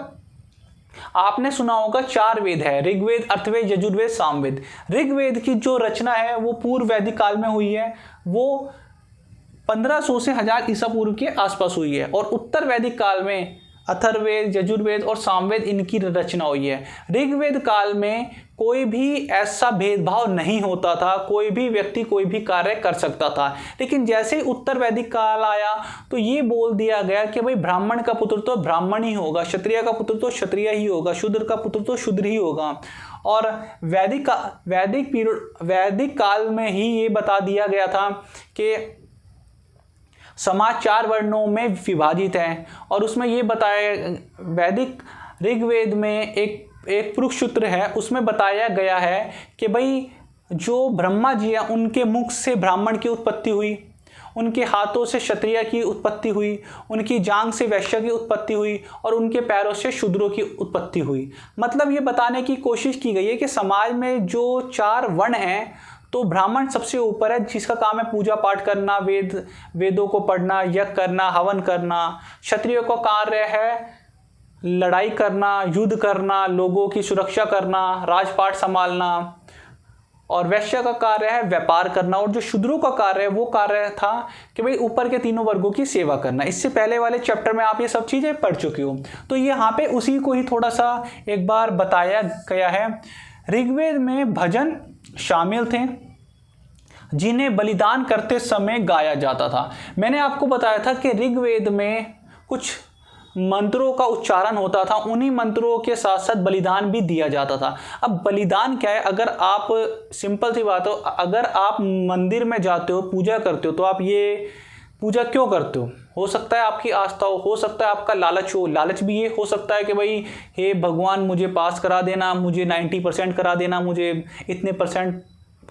आपने सुना होगा 4 वेद है, ऋग्वेद, अथर्ववेद, यजुर्वेद, सामवेद। ऋग्वेद की जो रचना है वो पूर्व वैदिक काल में हुई है, वो 1500 से 1000 ईसा पूर्व के आसपास हुई है। और उत्तर वैदिक काल में अथर्ववेद, यजुर्वेद और सामवेद इनकी रचना हुई है। ऋग्वेद काल में कोई भी ऐसा भेदभाव नहीं होता था, कोई भी व्यक्ति कोई भी कार्य कर सकता था। लेकिन जैसे ही उत्तर वैदिक काल आया तो ये बोल दिया गया कि भाई ब्राह्मण का पुत्र तो ब्राह्मण ही होगा, क्षत्रिय का पुत्र तो क्षत्रिय ही होगा, शूद्र का पुत्र तो शूद्र ही होगा। और वैदिक काल में ही ये बता दिया गया था कि समाज 4 वर्णों में विभाजित है। और उसमें ये बताया, वैदिक ऋग्वेद में एक पुरुष सूत्र है, उसमें बताया गया है कि भाई जो ब्रह्मा जी हैं उनके मुख से ब्राह्मण की उत्पत्ति हुई, उनके हाथों से क्षत्रिय की उत्पत्ति हुई, उनकी जांघ से वैश्य की उत्पत्ति हुई और उनके पैरों से शूद्रों की उत्पत्ति हुई। मतलब ये बताने की कोशिश की गई है कि समाज में जो 4 वर्ण हैं तो ब्राह्मण सबसे ऊपर है, जिसका काम है पूजा पाठ करना, वेदों को पढ़ना, यज्ञ करना, हवन करना। क्षत्रियों का कार्य है लड़ाई करना, युद्ध करना, लोगों की सुरक्षा करना, राजपाट संभालना। और वैश्य का कार्य है व्यापार करना। और जो शूद्रों का कार्य है वो कार्य था कि भाई ऊपर के तीनों वर्गों की सेवा करना। इससे पहले वाले चैप्टर में आप ये सब चीज़ें पढ़ चुके हो, तो यहाँ पे उसी को ही थोड़ा सा एक बार बताया गया है। ऋग्वेद में भजन शामिल थे जिन्हें बलिदान करते समय गाया जाता था। मैंने आपको बताया था कि ऋग्वेद में कुछ मंत्रों का उच्चारण होता था, उन्हीं मंत्रों के साथ साथ बलिदान भी दिया जाता था। अब बलिदान क्या है? अगर आप, सिंपल सी बात हो, अगर आप मंदिर में जाते हो, पूजा करते हो, तो आप ये पूजा क्यों करते हो सकता है आपकी आस्था हो सकता है आपका लालच हो। लालच भी ये हो सकता है कि भाई हे भगवान मुझे पास करा देना, मुझे 90% करा देना, मुझे इतने %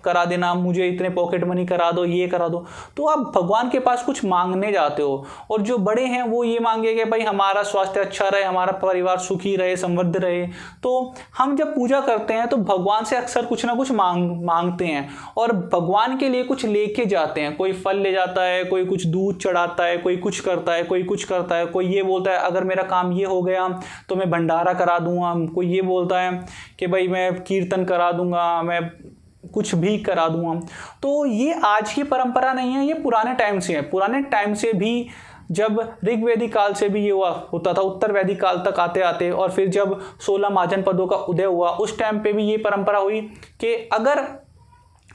करा देना, मुझे इतने पॉकेट मनी करा दो, ये करा दो। तो आप भगवान के पास कुछ मांगने जाते हो, और जो बड़े हैं वो ये मांगे कि भाई हमारा स्वास्थ्य अच्छा रहे, हमारा परिवार सुखी रहे, समृद्ध रहे। तो हम जब पूजा करते हैं तो भगवान से अक्सर कुछ ना कुछ मांगते हैं और भगवान के लिए कुछ लेके जाते हैं। कोई फल ले जाता है, कोई कुछ दूध चढ़ाता है, कोई कुछ करता है, कोई कुछ करता है। कोई ये बोलता है अगर मेरा काम ये हो गया तो मैं भंडारा करा दूंगा। कोई ये बोलता है कि भाई मैं कीर्तन करा दूंगा, मैं कुछ भी करा दूंगा। तो ये आज की परंपरा नहीं है, ये पुराने टाइम से है। पुराने टाइम से भी, जब ऋग्वेदिक काल से भी ये हुआ होता था, उत्तर वैदिक काल तक आते आते, और फिर जब 16 महाजन पदों का उदय हुआ उस टाइम पे भी ये परंपरा हुई कि अगर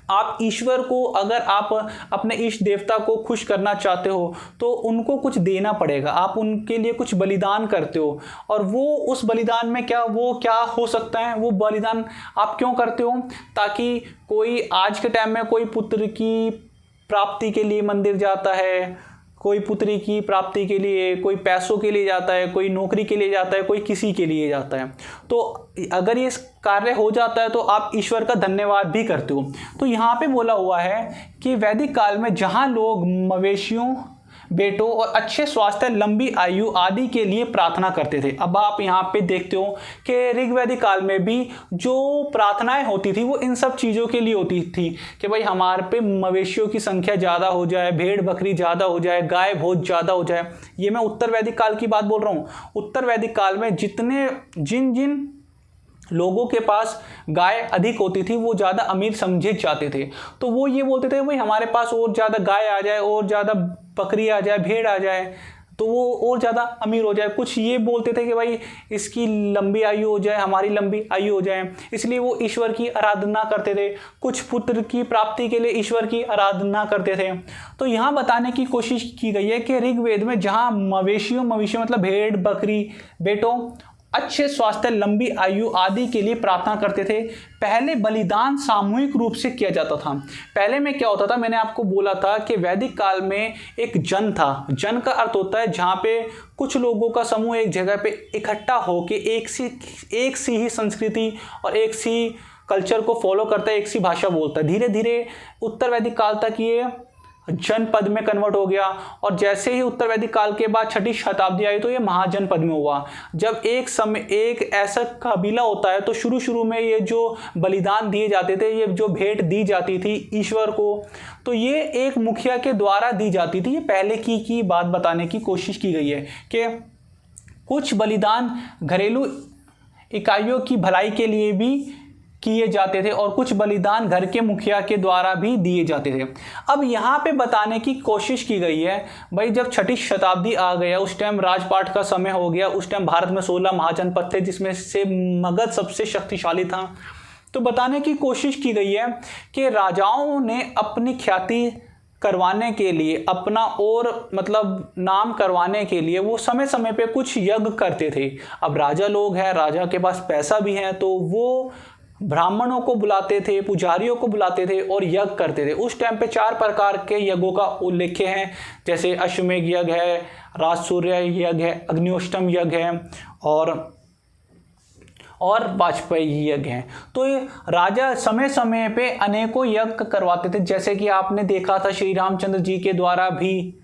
आप ईश्वर को, अगर आप अपने इष्ट देवता को खुश करना चाहते हो तो उनको कुछ देना पड़ेगा। आप उनके लिए कुछ बलिदान करते हो, और वो उस बलिदान में क्या हो सकता है, वो बलिदान आप क्यों करते हो? ताकि कोई आज के टाइम में कोई पुत्र की प्राप्ति के लिए मंदिर जाता है, कोई पुत्री की प्राप्ति के लिए, कोई पैसों के लिए जाता है, कोई नौकरी के लिए जाता है, कोई किसी के लिए जाता है। तो अगर ये कार्य हो जाता है तो आप ईश्वर का धन्यवाद भी करते हो। तो यहाँ पे बोला हुआ है कि वैदिक काल में जहाँ लोग मवेशियों, बेटों और अच्छे स्वास्थ्य, लंबी आयु आदि के लिए प्रार्थना करते थे। अब आप यहाँ पे देखते हो कि ऋग्वैदिक काल में भी जो प्रार्थनाएं होती थी वो इन सब चीज़ों के लिए होती थी कि भाई हमारे पे मवेशियों की संख्या ज़्यादा हो जाए, भेड़ बकरी ज़्यादा हो जाए, गाय बहुत ज़्यादा हो जाए। ये मैं उत्तर वैदिक काल की बात बोल रहा हूँ। उत्तर वैदिक काल में जिन लोगों के पास गाय अधिक होती थी वो ज़्यादा अमीर समझे जाते थे। तो वो ये बोलते थे भाई हमारे पास और ज़्यादा गाय आ जाए, और ज़्यादा बकरी आ जाए, भेड़ आ जाए, तो वो और ज़्यादा अमीर हो जाए। कुछ ये बोलते थे कि भाई इसकी लंबी आयु हो जाए, हमारी लंबी आयु हो जाए, इसलिए वो ईश्वर की आराधना करते थे। कुछ पुत्र की प्राप्ति के लिए ईश्वर की आराधना करते थे। तो यहाँ बताने की कोशिश की गई है कि ऋग्वेद में जहाँ मवेशियों मतलब भेड़ बकरी, बेटों, अच्छे स्वास्थ्य, लंबी आयु आदि के लिए प्रार्थना करते थे। पहले बलिदान सामूहिक रूप से किया जाता था। पहले में क्या होता था, मैंने आपको बोला था कि वैदिक काल में एक जन था। जन का अर्थ होता है जहाँ पे कुछ लोगों का समूह एक जगह पे इकट्ठा होके एक सी ही संस्कृति और एक सी कल्चर को फॉलो करता है, एक सी भाषा बोलता है। धीरे धीरे उत्तर वैदिक काल तक ये जनपद में कन्वर्ट हो गया। और जैसे ही उत्तर वैदिक काल के बाद 6ठी शताब्दी आई तो ये महाजनपद में हुआ। जब एक ऐसा कबीला होता है तो शुरू शुरू में ये जो बलिदान दिए जाते थे, ये जो भेंट दी जाती थी ईश्वर को, तो ये एक मुखिया के द्वारा दी जाती थी। ये पहले की बात बताने की कोशिश की गई है कि कुछ बलिदान घरेलू इकाइयों की भलाई के लिए भी किए जाते थे और कुछ बलिदान घर के मुखिया के द्वारा भी दिए जाते थे। अब यहाँ पे बताने की कोशिश की गई है भाई, जब 6ठी शताब्दी आ गया उस टाइम राजपाट का समय हो गया। उस टाइम भारत में 16 महाजनपद थे जिसमें से मगध सबसे शक्तिशाली था। तो बताने की कोशिश की गई है कि राजाओं ने अपनी ख्याति करवाने के लिए, अपना और मतलब नाम करवाने के लिए वो समय समय पे कुछ यज्ञ करते थे। अब राजा लोग हैं, राजा के पास पैसा भी है, तो वो ब्राह्मणों को बुलाते थे, पुजारियों को बुलाते थे और यज्ञ करते थे। उस टाइम पे 4 प्रकार के यज्ञों का उल्लेख है, जैसे अश्वमेध यज्ञ है, राजसूय यज्ञ है, अग्निष्टोम यज्ञ है और वाजपेयी यज्ञ हैं। तो ये राजा समय समय पे अनेकों यज्ञ करवाते थे। जैसे कि आपने देखा था श्री रामचंद्र जी के द्वारा भी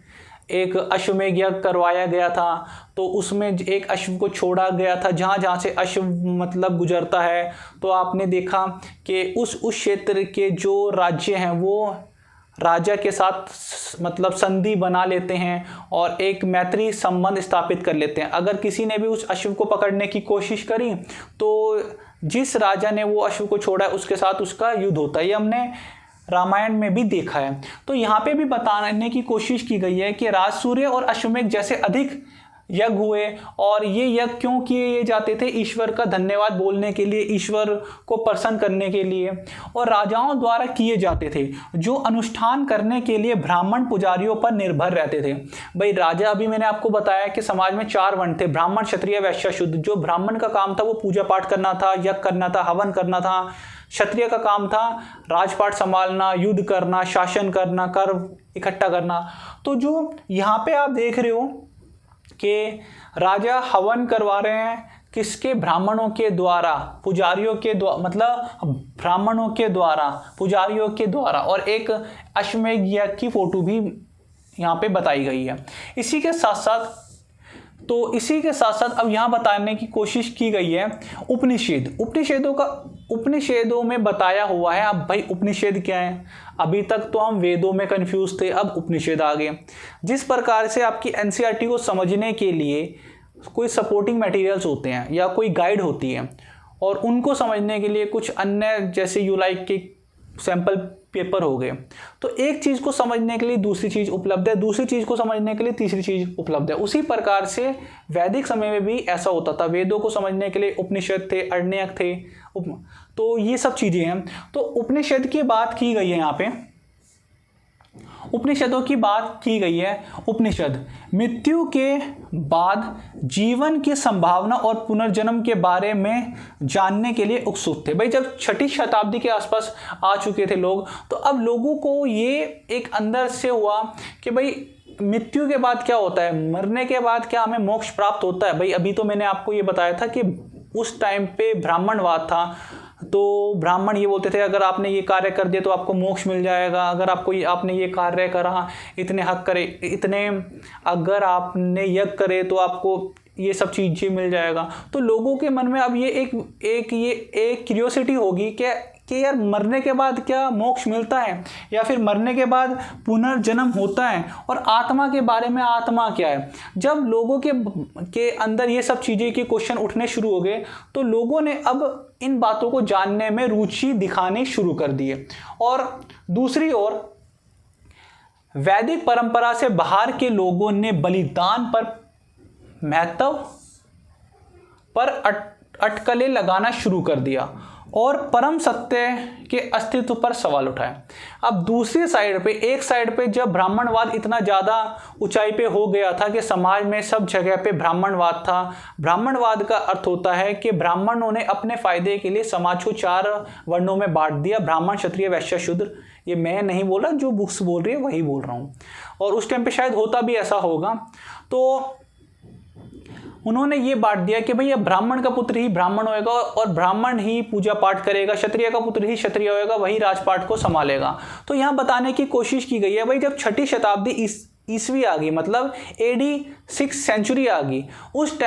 एक अश्वमेध यज्ञ करवाया गया था। तो उसमें एक अश्व को छोड़ा गया था, जहाँ जहाँ से अश्व मतलब गुजरता है तो आपने देखा कि उस क्षेत्र के जो राज्य हैं वो राजा के साथ मतलब संधि बना लेते हैं और एक मैत्री संबंध स्थापित कर लेते हैं। अगर किसी ने भी उस अश्व को पकड़ने की कोशिश करी तो जिस राजा ने वो अश्व को छोड़ा है उसके साथ उसका युद्ध होता है। ये हमने रामायण में भी देखा है। तो यहाँ पे भी बताने की कोशिश की गई है कि राजसूय और अश्वमेध जैसे अधिक यज्ञ हुए और ये यज्ञ क्यों किए जाते थे? ईश्वर का धन्यवाद बोलने के लिए, ईश्वर को प्रसन्न करने के लिए, और राजाओं द्वारा किए जाते थे, जो अनुष्ठान करने के लिए ब्राह्मण पुजारियों पर निर्भर रहते थे। भाई राजा, अभी मैंने आपको बताया कि समाज में 4 वर्ण थे, ब्राह्मण, क्षत्रिय, वैश्य, शूद्र। जो ब्राह्मण का काम था वो पूजा पाठ करना था, यज्ञ करना था, हवन करना था। क्षत्रिय का काम था राजपाट संभालना, युद्ध करना, शासन करना, कर इकट्ठा करना। तो जो यहाँ पे आप देख रहे हो कि राजा हवन करवा रहे हैं किसके? ब्राह्मणों के द्वारा, पुजारियों के द्वारा, मतलब ब्राह्मणों के द्वारा, पुजारियों के द्वारा। और एक अश्वमेध यज्ञ की फोटो भी यहाँ पे बताई गई है। इसी के साथ साथ अब यहाँ बताने की कोशिश की गई है उपनिषेधों में बताया हुआ है। अब भाई उपनिषेध क्या है? अभी तक तो हम वेदों में कंफ्यूज थे, अब उपनिषेध आ गए। जिस प्रकार से आपकी एनसीईआरटी को समझने के लिए कोई सपोर्टिंग मटेरियल्स होते हैं या कोई गाइड होती है, और उनको समझने के लिए कुछ अन्य जैसे यूलाइक के सैंपल पेपर हो गए, तो एक चीज़ को समझने के लिए दूसरी चीज़ उपलब्ध है, दूसरी चीज़ को समझने के लिए तीसरी चीज़ उपलब्ध है। उसी प्रकार से वैदिक समय में भी ऐसा होता था। वेदों को समझने के लिए उपनिषद थे, अरण्यक थे, तो ये सब चीज़ें हैं। तो उपनिषद की बात की गई है, यहाँ पे उपनिषदों की बात की गई है। उपनिषद मृत्यु के बाद जीवन की संभावना और पुनर्जन्म के बारे में जानने के लिए उत्सुक थे। भाई जब 6ठी शताब्दी के आसपास आ चुके थे लोग, तो अब लोगों को ये एक अंदर से हुआ कि भाई मृत्यु के बाद क्या होता है, मरने के बाद क्या हमें मोक्ष प्राप्त होता है? भाई अभी तो मैंने आपको ये बताया था कि उस टाइम पे ब्राह्मणवाद था, तो ब्राह्मण ये बोलते थे अगर आपने ये कार्य कर दिया तो आपको मोक्ष मिल जाएगा, अगर आपने ये कार्य करा, इतने हक करे, इतने अगर आपने यज्ञ करे तो आपको ये सब चीज़ें मिल जाएगा। तो लोगों के मन में अब ये एक क्यूरियोसिटी होगी कि यार मरने के बाद क्या मोक्ष मिलता है, या फिर मरने के बाद पुनर्जन्म होता है, और आत्मा के बारे में, आत्मा क्या है? जब लोगों के अंदर ये सब चीज़ें के क्वेश्चन उठने शुरू हो गए, तो लोगों ने अब इन बातों को जानने में रुचि दिखाने शुरू कर दिए। और दूसरी ओर वैदिक परंपरा से बाहर के लोगों ने बलिदान पर महत्व पर अटकलें लगाना शुरू कर दिया और परम सत्य के अस्तित्व पर सवाल उठाए। अब दूसरी साइड पे, एक साइड पे जब ब्राह्मणवाद इतना ज़्यादा ऊंचाई पे हो गया था कि समाज में सब जगह पे ब्राह्मणवाद था। ब्राह्मणवाद का अर्थ होता है कि ब्राह्मणों ने अपने फायदे के लिए समाज को 4 वर्णों में बांट दिया, ब्राह्मण, क्षत्रिय, वैश्य, शूद्र। ये मैं नहीं बोला, जो बुक्स बोल रही है वही बोल रहा हूँ, और उस टाइम पे शायद होता भी ऐसा होगा। तो उन्होंने ये बांट दिया कि भाई अब ब्राह्मण का पुत्र ही ब्राह्मण होएगा और ब्राह्मण ही पूजा पाठ करेगा, क्षत्रिय का पुत्र ही क्षत्रिय होएगा, वही राजपाट को संभालेगा। तो यहाँ बताने की कोशिश की गई है भाई जब 6ठी शताब्दी ईस्वी आ गई, मतलब AD 6th सेंचुरी आ गई, उस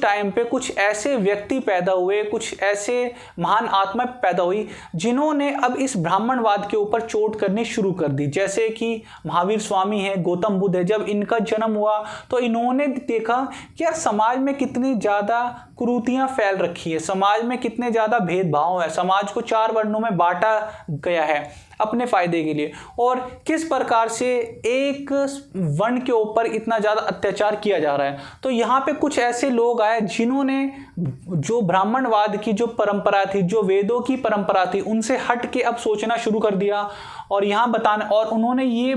टाइम पे कुछ ऐसे व्यक्ति पैदा हुए, कुछ ऐसे महान आत्मा पैदा हुई जिन्होंने अब इस ब्राह्मणवाद के ऊपर चोट करनी शुरू कर दी। जैसे कि महावीर स्वामी है, गौतम बुद्ध है। जब इनका जन्म हुआ तो इन्होंने देखा कि यार समाज में कितनी ज़्यादा कुरीतियाँ फैल रखी है, समाज में कितने ज़्यादा भेदभाव है, समाज को 4 वर्णों में बांटा गया है अपने फायदे के लिए, और किस प्रकार से एक वर्ण के ऊपर इतना ज़्यादा अत्याचार किया जा रहा है। तो यहाँ पे कुछ ऐसे लोग आए जिन्होंने जो ब्राह्मणवाद की जो परंपरा थी, जो वेदों की परंपरा थी, उनसे हट के अब सोचना शुरू कर दिया और यहाँ बताना, और उन्होंने ये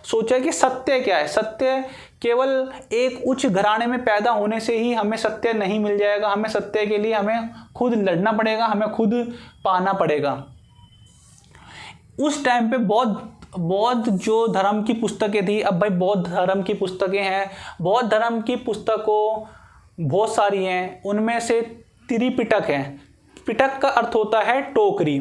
सोचा कि सत्य क्या है। सत्य केवल एक उच्च घराने में पैदा होने से ही हमें सत्य नहीं मिल जाएगा, हमें सत्य के लिए हमें खुद लड़ना पड़ेगा, हमें खुद पाना पड़ेगा। उस टाइम पे बौद्ध जो धर्म की पुस्तकें थी, अब भाई बौद्ध धर्म की पुस्तकें हैं, बौद्ध धर्म की पुस्तकों बहुत सारी हैं, उनमें से त्रिपिटक है। पिटक का अर्थ होता है टोकरी।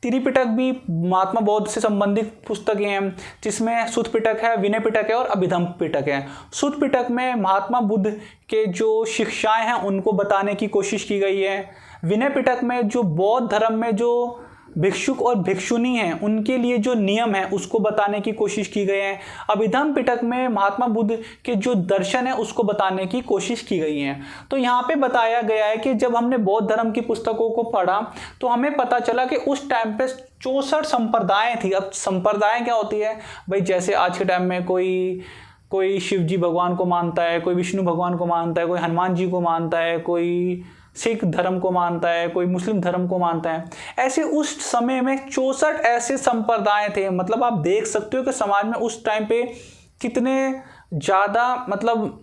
त्रिपिटक भी महात्मा बौद्ध से संबंधित पुस्तकें हैं, जिसमें सुत्त पिटक है, विनय पिटक है और अभिधम्म पिटक है। सुत्त पिटक में महात्मा बुद्ध के जो शिक्षाएं हैं उनको बताने की कोशिश की गई है। विनय पिटक में जो बौद्ध धर्म में जो भिक्षुक और भिक्षुनी हैं उनके लिए जो नियम है उसको बताने की कोशिश की गई है। अभिधम्म पिटक में महात्मा बुद्ध के जो दर्शन है उसको बताने की कोशिश की गई है। तो यहाँ पे बताया गया है कि जब हमने बौद्ध धर्म की पुस्तकों को पढ़ा तो हमें पता चला कि उस टाइम पे 64 संप्रदाय थी। अब संप्रदाय क्या होती है भाई, जैसे आज के टाइम में कोई शिव जी भगवान को मानता है, कोई विष्णु भगवान को मानता है, कोई हनुमान जी को मानता है, कोई सिख धर्म को मानता है, कोई मुस्लिम धर्म को मानता है। ऐसे उस समय में 64 ऐसे संप्रदाय थे। मतलब आप देख सकते हो कि समाज में उस टाइम पे कितने ज़्यादा मतलब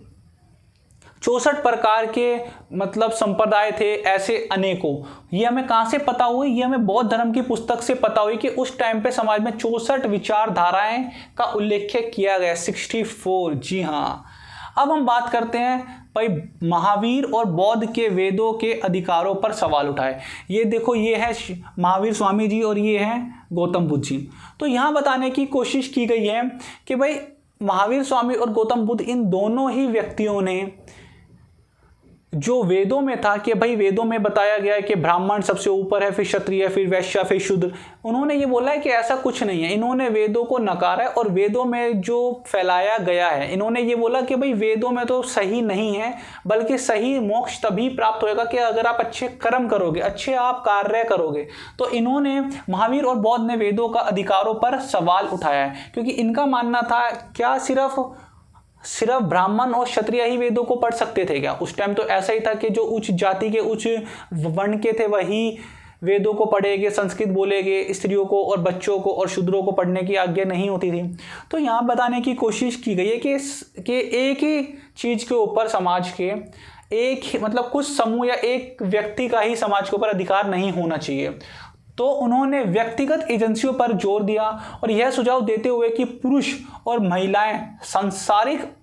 64 प्रकार के मतलब संप्रदाय थे, ऐसे अनेकों। ये हमें कहाँ से पता हुई? ये हमें बौद्ध धर्म की पुस्तक से पता हुई कि उस टाइम पे समाज में 64 विचारधाराएं का उल्लेख किया गया, 64। जी हाँ। अब हम बात करते हैं भाई महावीर और बौद्ध के वेदों के अधिकारों पर सवाल उठाए। ये देखो, ये है महावीर स्वामी जी और ये है गौतम बुद्ध जी। तो यहाँ बताने की कोशिश की गई है कि भाई महावीर स्वामी और गौतम बुद्ध, इन दोनों ही व्यक्तियों ने जो वेदों में था कि भाई वेदों में बताया गया है कि ब्राह्मण सबसे ऊपर है, फिर क्षत्रिय, फिर वैश्य, फिर शूद्र, उन्होंने ये बोला है कि ऐसा कुछ नहीं है। इन्होंने वेदों को नकारा है और वेदों में जो फैलाया गया है, इन्होंने ये बोला कि भाई वेदों में तो सही नहीं है, बल्कि सही मोक्ष तभी प्राप्त होएगा कि अगर आप अच्छे कर्म करोगे, अच्छे आप कार्य करोगे। तो इन्होंने, महावीर और बौद्ध ने वेदों का अधिकारों पर सवाल उठाया है, क्योंकि इनका मानना था क्या सिर्फ ब्राह्मण और क्षत्रिय ही वेदों को पढ़ सकते थे क्या? उस टाइम तो ऐसा ही था कि जो उच्च जाति के, उच्च वर्ण के थे वही वेदों को पढ़ेंगे, संस्कृत बोलेंगे, स्त्रियों को और बच्चों को और शूद्रों को पढ़ने की आज्ञा नहीं होती थी। तो यहाँ बताने की कोशिश की गई है कि एक ही चीज़ के ऊपर समाज के मतलब कुछ समूह या एक व्यक्ति का ही समाज के ऊपर अधिकार नहीं होना चाहिए। तो उन्होंने व्यक्तिगत एजेंसियों पर जोर दिया और यह सुझाव देते हुए कि पुरुष और महिलाएं सांसारिक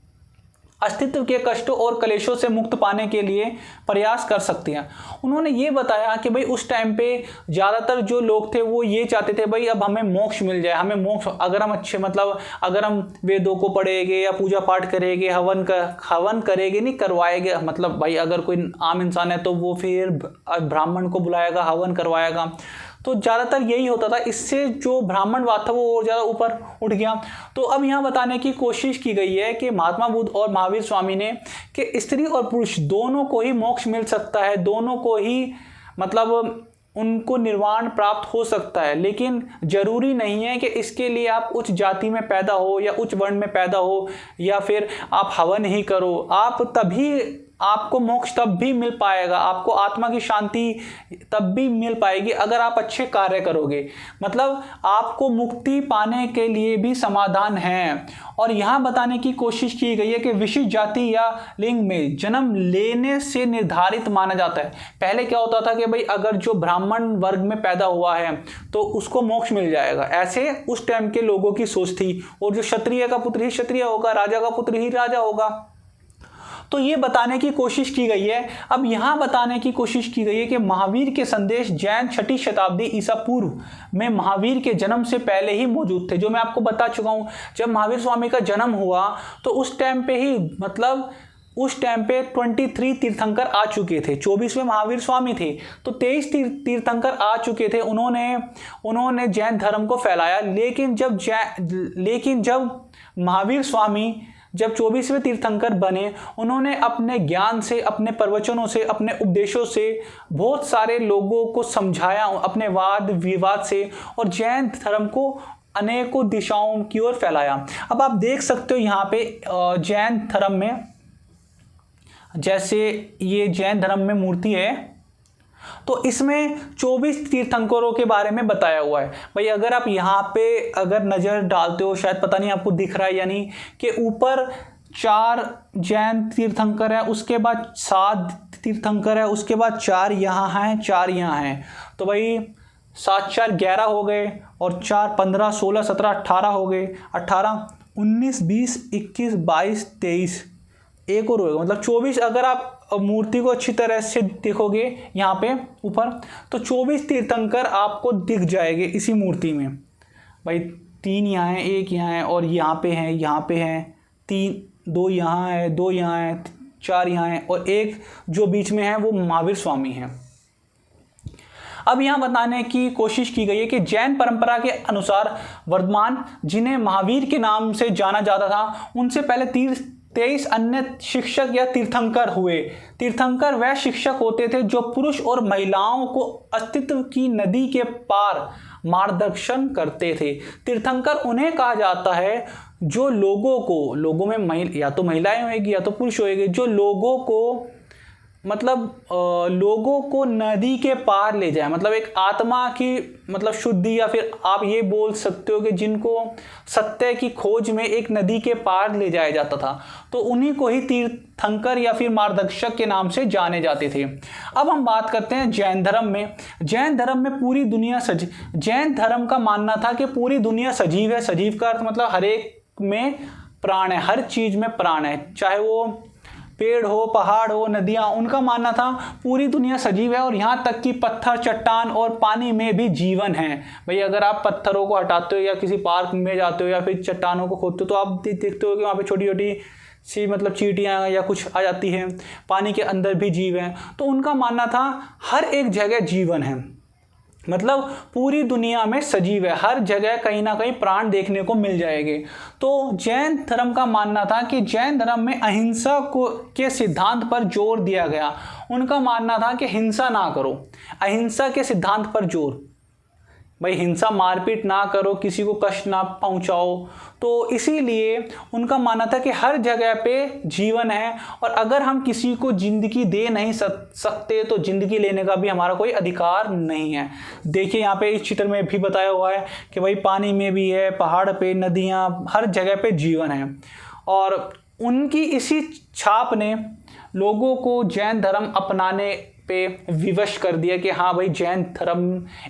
अस्तित्व के कष्टों और क्लेशों से मुक्त पाने के लिए प्रयास कर सकती हैं। उन्होंने ये बताया कि भाई उस टाइम पे ज़्यादातर जो लोग थे वो ये चाहते थे भाई अब हमें मोक्ष मिल जाए, हमें मोक्ष, अगर हम अच्छे मतलब अगर हम वेदों को पढ़ेंगे या पूजा पाठ करेंगे, हवन करेंगे, नहीं करवाएंगे, मतलब भाई अगर कोई आम इंसान है तो वो फिर ब्राह्मण को बुलाएगा, हवन करवाएगा। तो ज़्यादातर यही होता था, इससे जो ब्राह्मणवाद था वो और ज़्यादा ऊपर उठ गया। तो अब यहाँ बताने की कोशिश की गई है कि महात्मा बुद्ध और महावीर स्वामी ने कि स्त्री और पुरुष दोनों को ही मोक्ष मिल सकता है, दोनों को ही मतलब उनको निर्वाण प्राप्त हो सकता है, लेकिन जरूरी नहीं है कि इसके लिए आप उच्च जाति में पैदा हो या उच्च वर्ण में पैदा हो या फिर आप हवन ही करो। आपको मोक्ष तब भी मिल पाएगा, आपको आत्मा की शांति तब भी मिल पाएगी अगर आप अच्छे कार्य करोगे। मतलब आपको मुक्ति पाने के लिए भी समाधान है। और यहाँ बताने की कोशिश की गई है कि विशिष्ट जाति या लिंग में जन्म लेने से निर्धारित माना जाता है। पहले क्या होता था कि भाई अगर जो ब्राह्मण वर्ग में पैदा हुआ है तो उसको मोक्ष मिल जाएगा, ऐसे उस टाइम के लोगों की सोच थी। और जो क्षत्रिय का पुत्र ही क्षत्रिय होगा, राजा का पुत्र ही राजा होगा। तो ये बताने की कोशिश की गई है। अब यहाँ बताने की कोशिश की गई है कि महावीर के संदेश जैन 6ठी शताब्दी ईसा पूर्व में महावीर के जन्म से पहले ही मौजूद थे। जो मैं आपको बता चुका हूँ, जब महावीर स्वामी का जन्म हुआ तो उस टाइम पे ही, मतलब उस टाइम पे 23 तीर्थंकर आ चुके थे। 24वें महावीर स्वामी थे तो 23 तीर्थंकर आ चुके थे। उन्होंने जैन धर्म को फैलाया। लेकिन जब महावीर स्वामी जब 24वें तीर्थंकर बने, उन्होंने अपने ज्ञान से, अपने प्रवचनों से, अपने उपदेशों से बहुत सारे लोगों को समझाया, अपने वाद विवाद से, और जैन धर्म को अनेकों दिशाओं की ओर फैलाया। अब आप देख सकते हो यहाँ पे जैन धर्म में, जैसे ये जैन धर्म में मूर्ति है तो इसमें 24 तीर्थंकरों के बारे में बताया हुआ है। भाई अगर आप यहाँ पे अगर नज़र डालते हो, शायद पता नहीं आपको दिख रहा है या नहीं, कि ऊपर 4 जैन तीर्थंकर है, उसके बाद 7 तीर्थंकर है, उसके बाद 4 यहाँ हैं, 4 यहाँ हैं। तो भाई 7 4 11 हो गए, और 4 15 16 17 18 हो गए, 18 19 20 21 22 23, एक और होगा, मतलब 24। अगर आप मूर्ति को अच्छी तरह से देखोगे यहाँ पे ऊपर तो 24 तीर्थंकर आपको दिख जाएंगे इसी मूर्ति में। भाई 3 यहाँ हैं, 1 यहाँ है, और यहाँ पे हैं, यहाँ पे हैं 3, 2 यहाँ है, 2 यहाँ है, 4 यहाँ है, और 1 जो बीच में है वो महावीर स्वामी है। अब यहाँ बताने की कोशिश की गई है कि जैन परंपरा के अनुसार वर्धमान, जिन्हें महावीर के नाम से जाना जाता था, उनसे पहले 23 अन्य शिक्षक या तीर्थंकर हुए। तीर्थंकर वह शिक्षक होते थे जो पुरुष और महिलाओं को अस्तित्व की नदी के पार मार्गदर्शन करते थे। तीर्थंकर उन्हें कहा जाता है जो लोगों में या तो महिलाएं होगी या तो पुरुष होंगे, जो लोगों को नदी के पार ले जाए, मतलब एक आत्मा की शुद्धि, या फिर आप ये बोल सकते हो कि जिनको सत्य की खोज में एक नदी के पार ले जाया जाता था, तो उन्हीं को ही तीर्थंकर या फिर मार्गदर्शक के नाम से जाने जाते थे। अब हम बात करते हैं जैन धर्म में। जैन धर्म में पूरी दुनिया जैन धर्म का मानना था कि पूरी दुनिया सजीव है। सजीव का अर्थ मतलब हर एक में प्राण है, हर चीज में प्राण है, चाहे वो पेड़ हो, पहाड़ हो, नदियाँ। उनका मानना था पूरी दुनिया सजीव है, और यहाँ तक कि पत्थर, चट्टान और पानी में भी जीवन है। भाई अगर आप पत्थरों को हटाते हो या किसी पार्क में जाते हो या फिर चट्टानों को खोदते हो तो आप देखते हो कि वहाँ पे छोटी छोटी सी चींटियाँ या कुछ आ जाती हैं। पानी के अंदर भी जीव है। तो उनका मानना था हर एक जगह जीवन है, मतलब पूरी दुनिया में सजीव है, हर जगह कहीं ना कहीं प्राण देखने को मिल जाएंगे। तो जैन धर्म का मानना था कि जैन धर्म में अहिंसा के सिद्धांत पर जोर दिया गया। उनका मानना था कि हिंसा ना करो, अहिंसा के सिद्धांत पर जोर। भाई हिंसा, मारपीट ना करो, किसी को कष्ट ना पहुंचाओ। तो इसीलिए उनका मानना था कि हर जगह पे जीवन है, और अगर हम किसी को जिंदगी दे नहीं सकते तो जिंदगी लेने का भी हमारा कोई अधिकार नहीं है। देखिए यहाँ पे इस चित्र में भी बताया हुआ है कि भाई पानी में भी है, पहाड़ पे, नदियाँ, हर जगह पे जीवन है। और उनकी इसी छाप ने लोगों को जैन धर्म अपनाने पे विवश कर दिया कि हाँ भाई जैन धर्म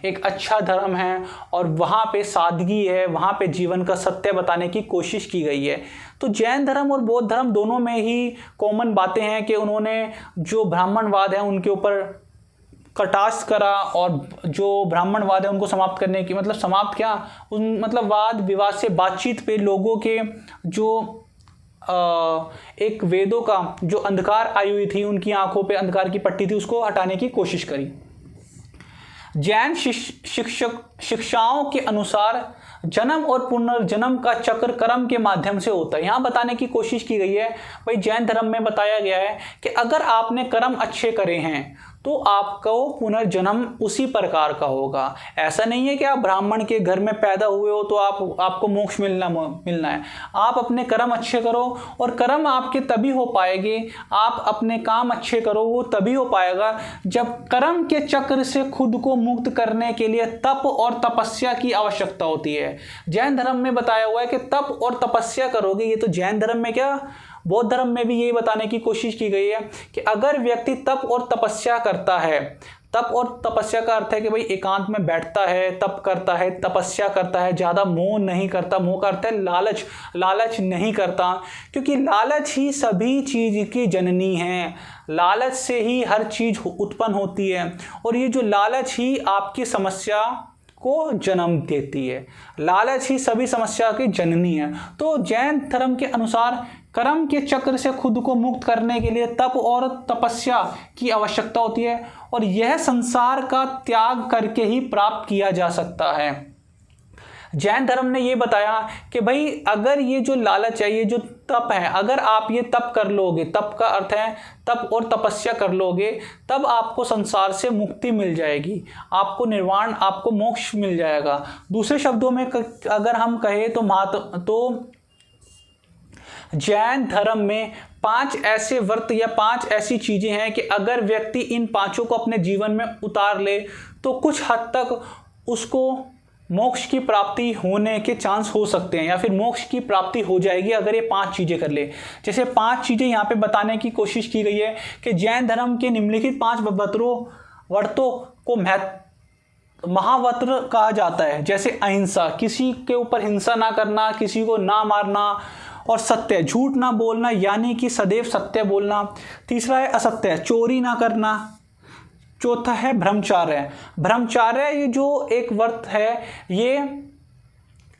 एक अच्छा धर्म है, और वहाँ पे सादगी है, वहाँ पे जीवन का सत्य बताने की कोशिश की गई है। तो जैन धर्म और बौद्ध धर्म दोनों में ही कॉमन बातें हैं कि उन्होंने जो ब्राह्मणवाद है उनके ऊपर कटाक्ष करा, और जो ब्राह्मणवाद है उनको समाप्त करने की, समाप्त क्या, वाद विवाद से बातचीत पे लोगों के जो एक वेदों का जो अंधकार आई हुई थी, उनकी आंखों पे अंधकार की पट्टी थी, उसको हटाने की कोशिश करी। जैन शिक्षाओं के अनुसार जन्म और पुनर्जन्म का चक्र कर्म के माध्यम से होता है। यहाँ बताने की कोशिश की गई है, भाई जैन धर्म में बताया गया है कि अगर आपने कर्म अच्छे करे हैं तो आपको पुनर्जन्म उसी प्रकार का होगा। ऐसा नहीं है कि आप ब्राह्मण के घर में पैदा हुए हो तो आपको मोक्ष मिलना है। आप अपने कर्म अच्छे करो, और कर्म आपके तभी हो पाएंगे, आप अपने काम अच्छे करो वो तभी हो पाएगा जब कर्म के चक्र से खुद को मुक्त करने के लिए तप और तपस्या की आवश्यकता होती है। जैन धर्म में बताया हुआ है कि तप और तपस्या करोगे। ये तो जैन धर्म में क्या, बौद्ध धर्म में भी यही बताने की कोशिश की गई है कि अगर व्यक्ति तप और तपस्या करता है तप और तपस्या का अर्थ है कि भाई एकांत में बैठता है, तप करता है, तपस्या करता है, ज़्यादा मोह नहीं करता। मोह का अर्थ है लालच, लालच नहीं करता, क्योंकि लालच ही सभी चीज़ की जननी है। लालच से ही हर चीज़ उत्पन्न होती है और ये जो लालच ही आपकी समस्या को जन्म देती है। लालच ही सभी समस्या की जननी है। तो जैन धर्म के अनुसार कर्म के चक्र से खुद को मुक्त करने के लिए तप और तपस्या की आवश्यकता होती है और यह संसार का त्याग करके ही प्राप्त किया जा सकता है। जैन धर्म ने ये बताया कि भाई अगर ये जो लालच है, ये जो तप है, अगर आप ये तप कर लोगे, तप का अर्थ है तप और तपस्या कर लोगे, तब आपको संसार से मुक्ति मिल जाएगी, आपको निर्वाण, आपको मोक्ष मिल जाएगा। दूसरे शब्दों में अगर हम कहें तो जैन धर्म में 5 ऐसे व्रत या 5 ऐसी चीजें हैं कि अगर व्यक्ति इन 5 को अपने जीवन में उतार ले तो कुछ हद तक उसको मोक्ष की प्राप्ति होने के चांस हो सकते हैं या फिर मोक्ष की प्राप्ति हो जाएगी अगर ये 5 चीज़ें कर ले। जैसे 5 चीज़ें यहाँ पे बताने की कोशिश की गई है कि जैन धर्म के निम्नलिखित 5 व्रतों को महाव्रत कहा जाता है। जैसे अहिंसा, किसी के ऊपर हिंसा ना करना, किसी को ना मारना, और सत्य, झूठ ना बोलना यानी कि सदैव सत्य बोलना। तीसरा है असत्य, चोरी ना करना। चौथा है ब्रह्मचार्य। ब्रह्मचार्य ये जो एक व्रत है ये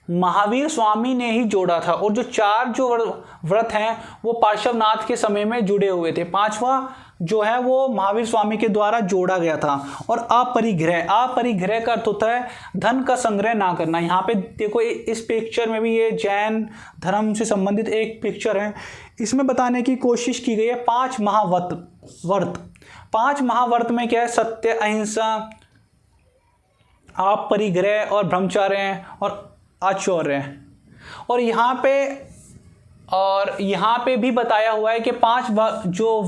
महावीर स्वामी ने ही जोड़ा था और जो 4 जो व्रत हैं वो पार्श्वनाथ के समय में जुड़े हुए थे। 5वां जो है वो महावीर स्वामी के द्वारा जोड़ा गया था। और अपरिग्रह, अपरिग्रह का अर्थ होता है धन का संग्रह ना करना। यहाँ पे देखो इस पिक्चर में भी ये जैन धर्म से संबंधित एक पिक्चर है, इसमें बताने की कोशिश की गई है 5 महाव्रत। 5 महाव्रत में क्या है? सत्य, अहिंसा, अपरिग्रह और ब्रह्मचर्य और आचौर्य। और यहाँ पे भी बताया हुआ है कि 5 जो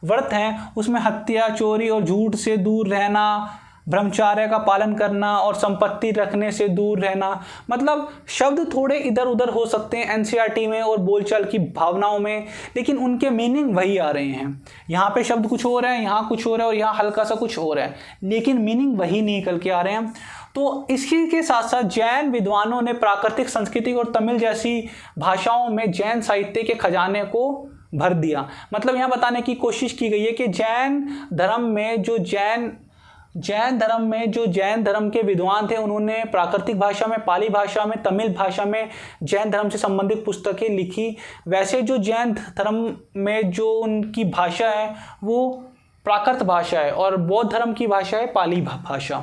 व्रत हैं उसमें हत्या, चोरी और झूठ से दूर रहना, ब्रह्मचर्य का पालन करना और संपत्ति रखने से दूर रहना। मतलब शब्द थोड़े इधर उधर हो सकते हैं एनसीईआरटी में और बोलचाल की भावनाओं में, लेकिन उनके मीनिंग वही आ रहे हैं। यहाँ पे शब्द कुछ हो रहा है, यहाँ कुछ हो रहा है और यहाँ हल्का सा कुछ हो रहा है, लेकिन मीनिंग वही निकल के आ रहे हैं। तो इसी के साथ साथ जैन विद्वानों ने प्राकृतिक, संस्कृति और तमिल जैसी भाषाओं में जैन साहित्य के खजाने को भर दिया। मतलब यहाँ बताने की कोशिश की गई है कि जैन धर्म में जो जैन धर्म के विद्वान थे उन्होंने प्राकृतिक भाषा में, पाली भाषा में, तमिल भाषा में जैन धर्म से संबंधित पुस्तकें लिखी। वैसे जो जैन धर्म में जो उनकी भाषा है वो प्राकृत भाषा है और बौद्ध धर्म की भाषा है पाली भाषा।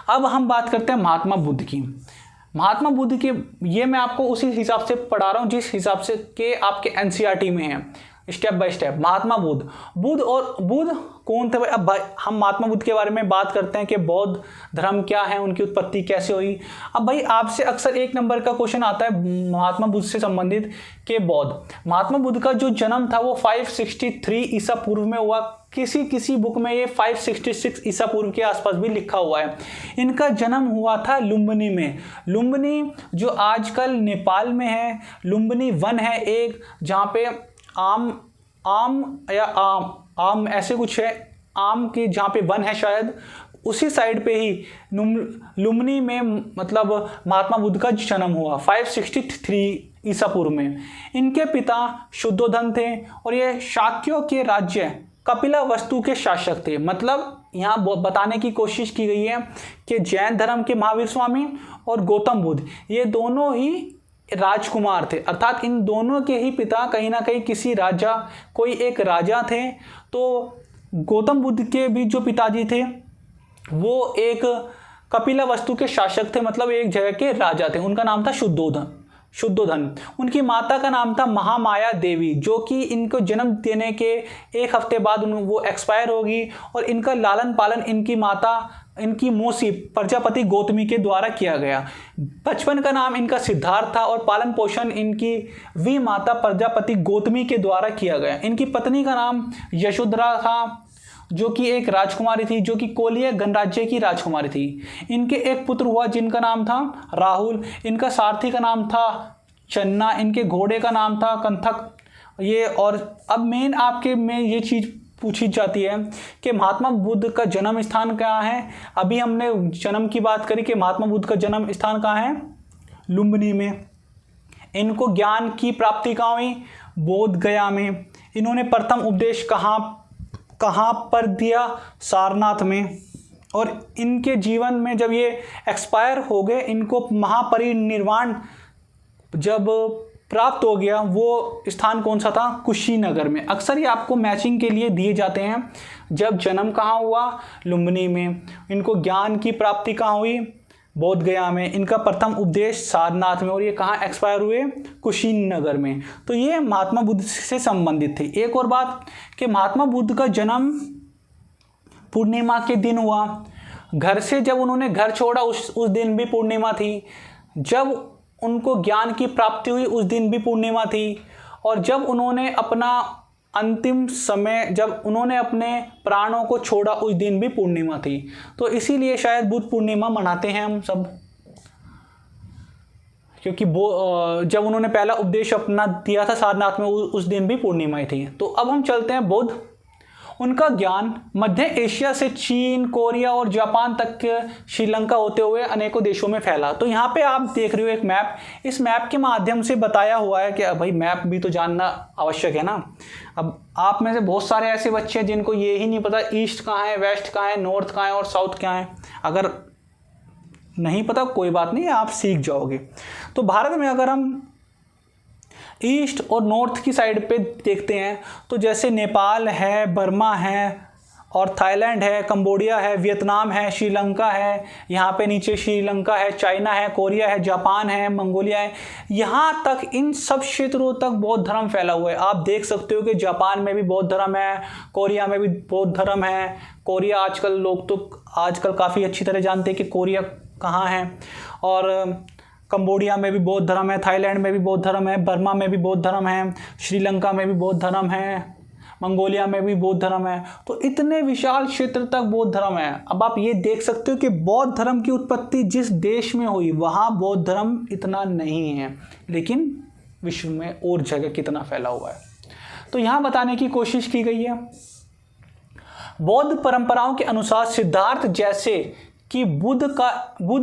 अब हम बात करते हैं महात्मा बुद्ध की। महात्मा बुद्ध के ये मैं आपको उसी हिसाब से पढ़ा रहा हूँ जिस हिसाब से के आपके एनसीईआरटी में है, step by step. Mahatma Buddha कौन थे? अब हम महात्मा बुद्ध के बारे में बात करते हैं कि बौद्ध धर्म क्या है, उनकी उत्पत्ति कैसे हुई। अब भाई आपसे अक्सर 1 नंबर का क्वेश्चन आता है महात्मा बुद्ध से संबंधित कि महात्मा बुद्ध का जो जन्म था वो 563 ईसा पूर्व में हुआ। किसी बुक में ये 566 ईसा पूर्व के आसपास भी लिखा हुआ है। इनका जन्म हुआ था लुम्बिनी में। लुम्बिनी जो आजकल नेपाल में है, लुम्बिनी वन है एक, जहाँ पे आम ऐसे कुछ है, आम की जहाँ पे वन है शायद, उसी साइड पे ही लुम्बिनी में मतलब महात्मा बुद्ध का जन्म हुआ 563 ईसा पूर्व में। इनके पिता शुद्धोधन थे और ये शाक्यों के राज्य कपिलवस्तु के शासक थे। मतलब यहाँ बताने की कोशिश की गई है कि जैन धर्म के महावीर स्वामी और गौतम बुद्ध ये दोनों ही राजकुमार थे, अर्थात इन दोनों के ही पिता कहीं ना कहीं किसी राजा, कोई एक राजा थे। तो गौतम बुद्ध के भी जो पिताजी थे वो एक कपिलवस्तु के शासक थे, मतलब एक जगह के राजा थे। उनका नाम था शुद्धोधन। उनकी माता का नाम था महामाया देवी, जो कि इनको जन्म देने के 1 हफ्ते बाद वो एक्सपायर होगी और इनका लालन पालन इनकी मौसी प्रजापति गौतमी के द्वारा किया गया। बचपन का नाम इनका सिद्धार्थ था और पालन पोषण इनकी वी माता प्रजापति गौतमी के द्वारा किया गया। इनकी पत्नी का नाम यशोधरा था, जो कि एक राजकुमारी थी, जो कि कोलिय गणराज्य की राजकुमारी थी। इनके एक पुत्र हुआ जिनका नाम था राहुल। इनका सारथी का नाम था चन्ना। इनके घोड़े का नाम था कंथक। ये और अब मेन आपके में ये चीज़ पूछी जाती है कि महात्मा बुद्ध का जन्म स्थान कहाँ है। अभी हमने जन्म की बात करी कि महात्मा बुद्ध का जन्म स्थान कहाँ है, लुम्बिनी में। इनको ज्ञान की प्राप्ति कहाँ हुई, बोध गया में। इन्होंने प्रथम उपदेश कहाँ पर दिया, सारनाथ में। और इनके जीवन में जब ये एक्सपायर हो गए, इनको महापरिनिर्वाण जब प्राप्त हो गया, वो स्थान कौन सा था, कुशीनगर में। अक्सर ये आपको मैचिंग के लिए दिए जाते हैं। जब जन्म कहाँ हुआ, लुम्बिनी में। इनको ज्ञान की प्राप्ति कहाँ हुई, बोध गया में। इनका प्रथम उपदेश सारनाथ में। और ये कहाँ एक्सपायर हुए, कुशीनगर में। तो ये महात्मा बुद्ध से संबंधित थे। एक और बात कि महात्मा बुद्ध का जन्म पूर्णिमा के दिन हुआ। घर से जब उन्होंने घर छोड़ा उस दिन भी पूर्णिमा थी। जब उनको ज्ञान की प्राप्ति हुई उस दिन भी पूर्णिमा थी। और जब उन्होंने अपना अंतिम समय, जब उन्होंने अपने प्राणों को छोड़ा उस दिन भी पूर्णिमा थी। तो इसीलिए शायद बुद्ध पूर्णिमा मनाते हैं हम सब, क्योंकि जब उन्होंने पहला उपदेश अपना दिया था सारनाथ में, उस दिन भी पूर्णिमा ही थी। तो अब हम चलते हैं बुद्ध। उनका ज्ञान मध्य एशिया से चीन, कोरिया और जापान तक श्रीलंका होते हुए अनेकों देशों में फैला। तो यहाँ पे आप देख रहे हो एक मैप। इस मैप के माध्यम से बताया हुआ है कि भाई मैप भी तो जानना आवश्यक है ना। अब आप में से बहुत सारे ऐसे बच्चे हैं जिनको ये ही नहीं पता ईस्ट कहाँ है, वेस्ट कहाँ है, नॉर्थ कहाँ है और साउथ कहाँ है। अगर नहीं पता कोई बात नहीं, आप सीख जाओगे। तो भारत में अगर हम ईस्ट और नॉर्थ की साइड पे देखते हैं तो जैसे नेपाल है, बर्मा है और थाईलैंड है, कंबोडिया है, वियतनाम है, श्रीलंका है, यहाँ पे नीचे श्रीलंका है, चाइना है, कोरिया है, जापान है, मंगोलिया है। यहाँ तक इन सब क्षेत्रों तक बौद्ध धर्म फैला हुआ है। आप देख सकते हो कि जापान में भी बौद्ध धर्म है, कोरिया में भी बौद्ध धर्म है। कोरिया आजकल लोग तो आजकल काफ़ी अच्छी तरह जानते हैं कि कोरिया कहाँ है। और कंबोडिया में भी बौद्ध धर्म है, थाईलैंड में भी बौद्ध धर्म है, बर्मा में भी बौद्ध धर्म है, श्रीलंका में भी बौद्ध धर्म है, मंगोलिया में भी बौद्ध धर्म है। तो इतने विशाल क्षेत्र तक बौद्ध धर्म है। अब आप ये देख सकते हो कि बौद्ध धर्म की उत्पत्ति जिस देश में हुई वहाँ बौद्ध धर्म इतना नहीं है, लेकिन विश्व में और जगह कितना फैला हुआ है। तो यहाँ बताने की कोशिश की गई है। बौद्ध परंपराओं के अनुसार सिद्धार्थ जैसे कि बुद्ध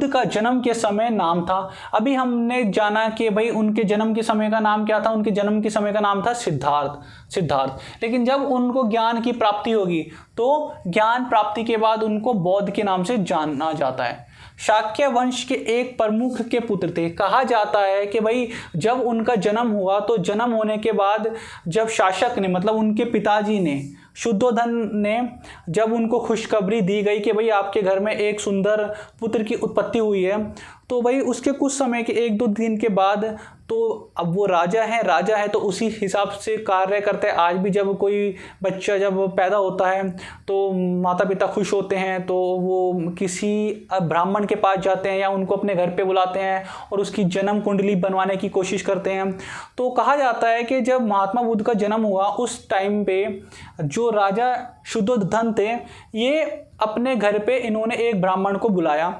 का जन्म के समय नाम था। अभी हमने जाना कि भाई उनके जन्म के समय का नाम क्या था। उनके जन्म के समय का नाम था सिद्धार्थ। लेकिन जब उनको ज्ञान की प्राप्ति होगी तो ज्ञान प्राप्ति के बाद उनको बौद्ध के नाम से जाना जाता है। शाक्य वंश के एक प्रमुख के पुत्र थे। कहा जाता है कि भाई जब उनका जन्म हुआ तो जन्म होने के बाद जब शासक ने, मतलब उनके पिताजी ने, शुद्धोधन ने, जब उनको खुशखबरी दी गई कि भाई आपके घर में एक सुंदर पुत्र की उत्पत्ति हुई है, तो भाई उसके कुछ समय के 1-2 दिन के बाद तो अब वो राजा है तो उसी हिसाब से कार्य करते हैं। आज भी जब कोई बच्चा जब पैदा होता है तो माता पिता खुश होते हैं, तो वो किसी ब्राह्मण के पास जाते हैं या उनको अपने घर पे बुलाते हैं और उसकी जन्म कुंडली बनवाने की कोशिश करते हैं। तो कहा जाता है कि जब महात्मा बुद्ध का जन्म हुआ उस टाइम पे जो राजा शुद्धोधन थे, ये अपने घर पे इन्होंने एक ब्राह्मण को बुलाया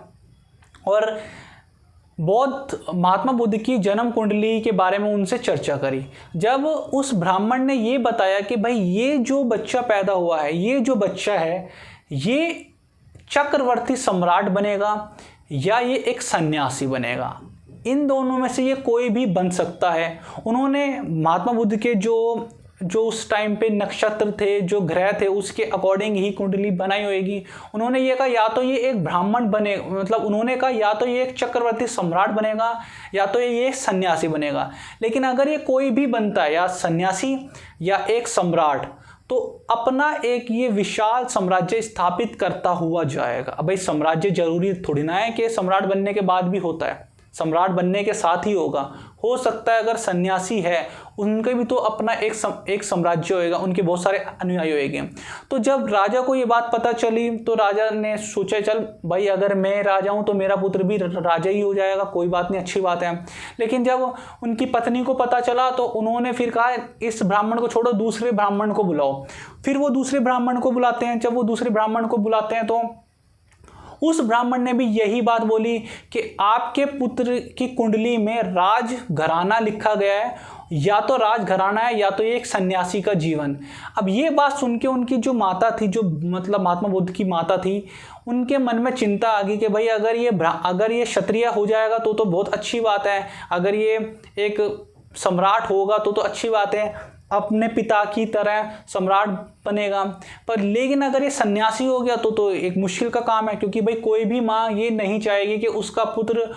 और महात्मा बुद्ध की जन्म कुंडली के बारे में उनसे चर्चा करी। जब उस ब्राह्मण ने ये बताया कि भाई ये जो बच्चा पैदा हुआ है, ये जो बच्चा है, ये चक्रवर्ती सम्राट बनेगा या ये एक सन्यासी बनेगा, इन दोनों में से ये कोई भी बन सकता है। उन्होंने महात्मा बुद्ध के जो उस टाइम पे नक्षत्र थे, जो ग्रह थे, उसके अकॉर्डिंग ही कुंडली बनाई होगी। उन्होंने ये कहा या तो ये एक ब्राह्मण बने, मतलब उन्होंने कहा या तो ये एक चक्रवर्ती सम्राट बनेगा या तो ये सन्यासी बनेगा। लेकिन अगर ये कोई भी बनता है, या सन्यासी या एक सम्राट, तो अपना एक ये विशाल साम्राज्य स्थापित करता हुआ जाएगा। अब भाई साम्राज्य जरूरी थोड़ी ना है कि सम्राट बनने के बाद भी होता है, सम्राट बनने के साथ ही होगा। हो सकता है अगर सन्यासी है उनके भी तो अपना एक साम्राज्य होएगा, उनके बहुत सारे अनुयायी होएंगे। तो जब राजा को ये बात पता चली तो राजा ने सोचा चल भाई अगर मैं राजा हूँ तो मेरा पुत्र भी राजा ही हो जाएगा, कोई बात नहीं, अच्छी बात है। लेकिन जब उनकी पत्नी को पता चला तो उन्होंने फिर कहा इस ब्राह्मण को छोड़ो, दूसरे ब्राह्मण को बुलाओ। फिर वो दूसरे ब्राह्मण को बुलाते हैं। जब वो दूसरे ब्राह्मण को बुलाते हैं तो उस ब्राह्मण ने भी यही बात बोली कि आपके पुत्र की कुंडली में राज घराना लिखा गया है या तो राजघराना है या तो ये एक सन्यासी का जीवन। अब ये बात सुन के उनकी जो माता थी, जो मतलब महात्मा बुद्ध की माता थी, उनके मन में चिंता आ गई कि भाई अगर ये क्षत्रिय हो जाएगा तो बहुत अच्छी बात है, अगर ये एक सम्राट होगा तो अच्छी बात है, अपने पिता की तरह सम्राट बनेगा। पर लेकिन अगर ये सन्यासी हो गया तो एक मुश्किल का काम है, क्योंकि भाई कोई भी माँ ये नहीं चाहेगी कि उसका पुत्र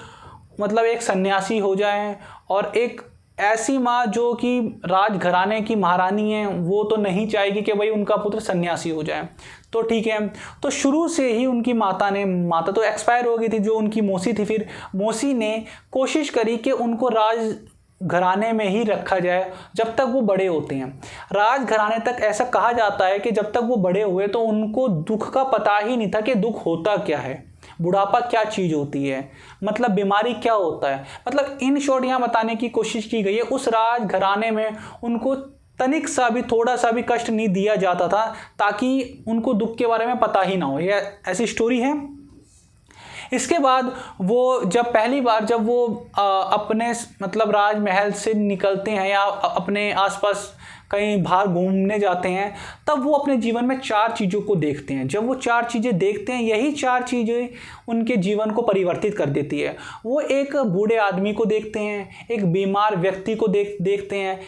मतलब एक सन्यासी हो जाए, और एक ऐसी माँ जो कि राजघराने की महारानी है वो तो नहीं चाहेगी कि भाई उनका पुत्र सन्यासी हो जाए। तो ठीक है, तो शुरू से ही उनकी माता तो एक्सपायर हो गई थी, जो उनकी मौसी थी, फिर मौसी ने कोशिश करी कि उनको राजघराने में ही रखा जाए जब तक वो बड़े होते हैं। राजघराने तक ऐसा कहा जाता है कि जब तक वो बड़े हुए तो उनको दुख का पता ही नहीं था कि दुख होता क्या है, बुढ़ापा क्या चीज़ होती है, मतलब बीमारी क्या होता है। मतलब इन शॉर्ट यहाँ बताने की कोशिश की गई है, उस राजघराने में उनको तनिक सा भी, थोड़ा सा भी कष्ट नहीं दिया जाता था, ताकि उनको दुख के बारे में पता ही ना हो। ये ऐसी स्टोरी है। इसके बाद वो जब पहली बार जब वो अपने मतलब राजमहल से निकलते हैं या अपने आसपास कहीं बाहर घूमने जाते हैं, तब वो अपने जीवन में 4 चीज़ों को देखते हैं। जब वो 4 चीज़ें देखते हैं, यही 4 चीज़ें उनके जीवन को परिवर्तित कर देती है। वो एक बूढ़े आदमी को देखते हैं, एक बीमार व्यक्ति को देखते हैं,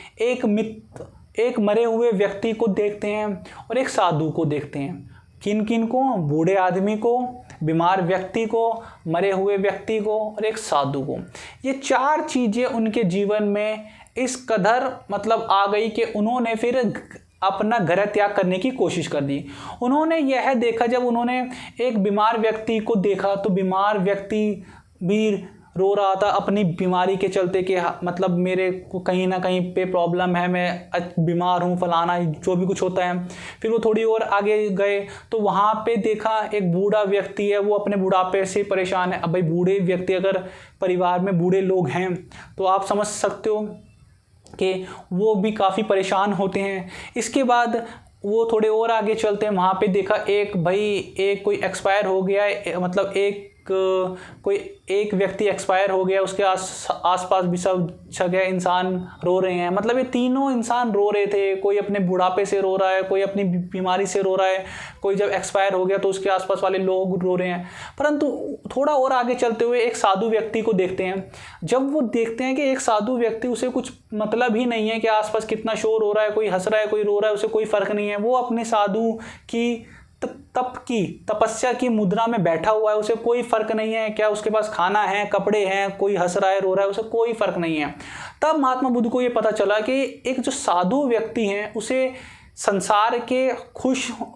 एक मरे हुए व्यक्ति को देखते हैं, और एक साधु को देखते हैं। किन किन को? बूढ़े आदमी को, बीमार व्यक्ति को, मरे हुए व्यक्ति को, और एक साधु को। ये 4 चीज़ें उनके जीवन में इस कदर मतलब आ गई कि उन्होंने फिर अपना घर त्याग करने की कोशिश कर दी। उन्होंने यह देखा, जब उन्होंने एक बीमार व्यक्ति को देखा तो बीमार व्यक्ति भी रो रहा था अपनी बीमारी के चलते कि मतलब मेरे को कहीं ना कहीं पे प्रॉब्लम है, मैं बीमार हूँ, फलाना जो भी कुछ होता है। फिर वो थोड़ी और आगे गए तो वहाँ पे देखा एक बूढ़ा व्यक्ति है, वो अपने बुढ़ापे से परेशान है। अब भाई बूढ़े व्यक्ति, अगर परिवार में बूढ़े लोग हैं तो आप समझ सकते हो कि वो भी काफ़ी परेशान होते हैं। इसके बाद वो थोड़े और आगे चलते हैं, वहाँ पे देखा एक कोई एक्सपायर हो गया है, मतलब कोई एक व्यक्ति एक्सपायर हो गया, उसके आसपास भी सब जगह इंसान रो रहे हैं। मतलब ये तीनों इंसान रो रहे थे, कोई अपने बुढ़ापे से रो रहा है, कोई अपनी बीमारी से रो रहा है, कोई जब एक्सपायर हो गया तो उसके आसपास वाले लोग रो रहे हैं। परंतु थोड़ा और आगे चलते हुए एक साधु व्यक्ति को देखते हैं। जब वो देखते हैं कि एक साधु व्यक्ति, उसे कुछ मतलब ही नहीं है कि आसपास कितना शोर हो रहा है, कोई हंस रहा है, कोई रो रहा है, उसे कोई फर्क नहीं है। वो अपने साधु की तपस्या की मुद्रा में बैठा हुआ है, उसे कोई फर्क नहीं है क्या उसके पास खाना है, कपड़े हैं, कोई हंस रहा है, रो रहा है, उसे कोई फर्क नहीं है। तब महात्मा बुद्ध को ये पता चला कि एक जो साधु व्यक्ति है उसे संसार के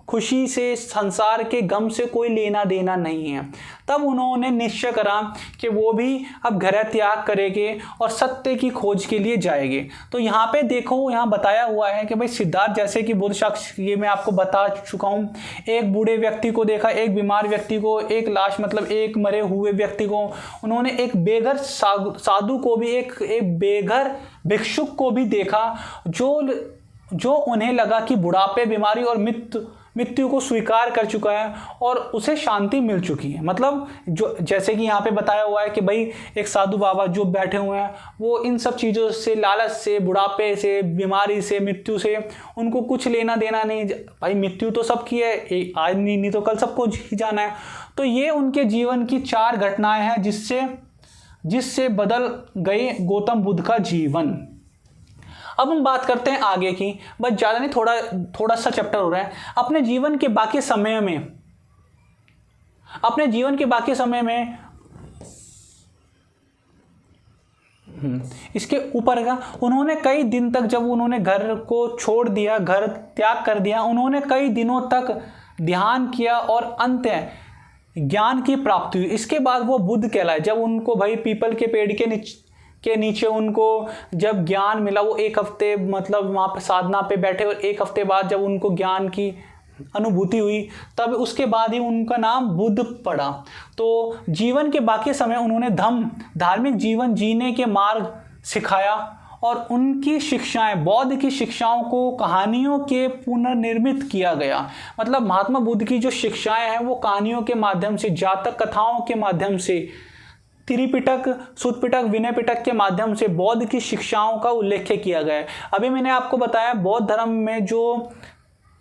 खुशी से, संसार के गम से कोई लेना देना नहीं है। तब उन्होंने निश्चय करा कि वो भी अब घर त्याग करेंगे और सत्य की खोज के लिए जाएंगे। तो यहाँ पे देखो, यहाँ बताया हुआ है कि भाई सिद्धार्थ जैसे कि बुद्ध शख्स, ये मैं आपको बता चुका हूँ, एक बूढ़े व्यक्ति को देखा, एक बीमार व्यक्ति को, एक लाश मतलब एक मरे हुए व्यक्ति को। उन्होंने एक बेघर साधु को भी, एक बेघर भिक्षुक को भी देखा, जो उन्हें लगा कि बुढ़ापे, बीमारी और मृत्यु को स्वीकार कर चुका है और उसे शांति मिल चुकी है। मतलब जो जैसे कि यहाँ पे बताया हुआ है कि भाई एक साधु बाबा जो बैठे हुए हैं, वो इन सब चीज़ों से, लालच से, बुढ़ापे से, बीमारी से, मृत्यु से उनको कुछ लेना देना नहीं। भाई मृत्यु तो सबकी है, आज नहीं तो कल सबको ही जाना है। तो ये उनके जीवन की 4 घटनाएं हैं जिससे बदल गए गौतम बुद्ध का जीवन। अब हम बात करते हैं आगे की, बस ज़्यादा नहीं, थोड़ा सा चैप्टर हो रहा है। अपने जीवन के बाकी समय में इसके ऊपर का उन्होंने कई दिन तक, जब उन्होंने घर को छोड़ दिया, घर त्याग कर दिया, उन्होंने कई दिनों तक ध्यान किया और अंत ज्ञान की प्राप्ति हुई। इसके बाद वो बुद्ध कहलाए। जब उनको भाई पीपल के पेड़ के नीचे उनको जब ज्ञान मिला, वो 1 हफ्ते मतलब वहाँ पर साधना पे बैठे, और 1 हफ्ते बाद जब उनको ज्ञान की अनुभूति हुई, तब उसके बाद ही उनका नाम बुद्ध पड़ा। तो जीवन के बाकी समय उन्होंने धार्मिक जीवन जीने के मार्ग सिखाया, और उनकी शिक्षाएं, बौद्ध की शिक्षाओं को कहानियों के पुनर्निर्मित किया गया। मतलब महात्मा बुद्ध की जो शिक्षाएं हैं वो कहानियों के माध्यम से, जातक कथाओं के माध्यम से त्रिपिटक, सुत्त पिटक, विनय पिटक के माध्यम से बौद्ध की शिक्षाओं का उल्लेख किया गया है। अभी मैंने आपको बताया बौद्ध धर्म में जो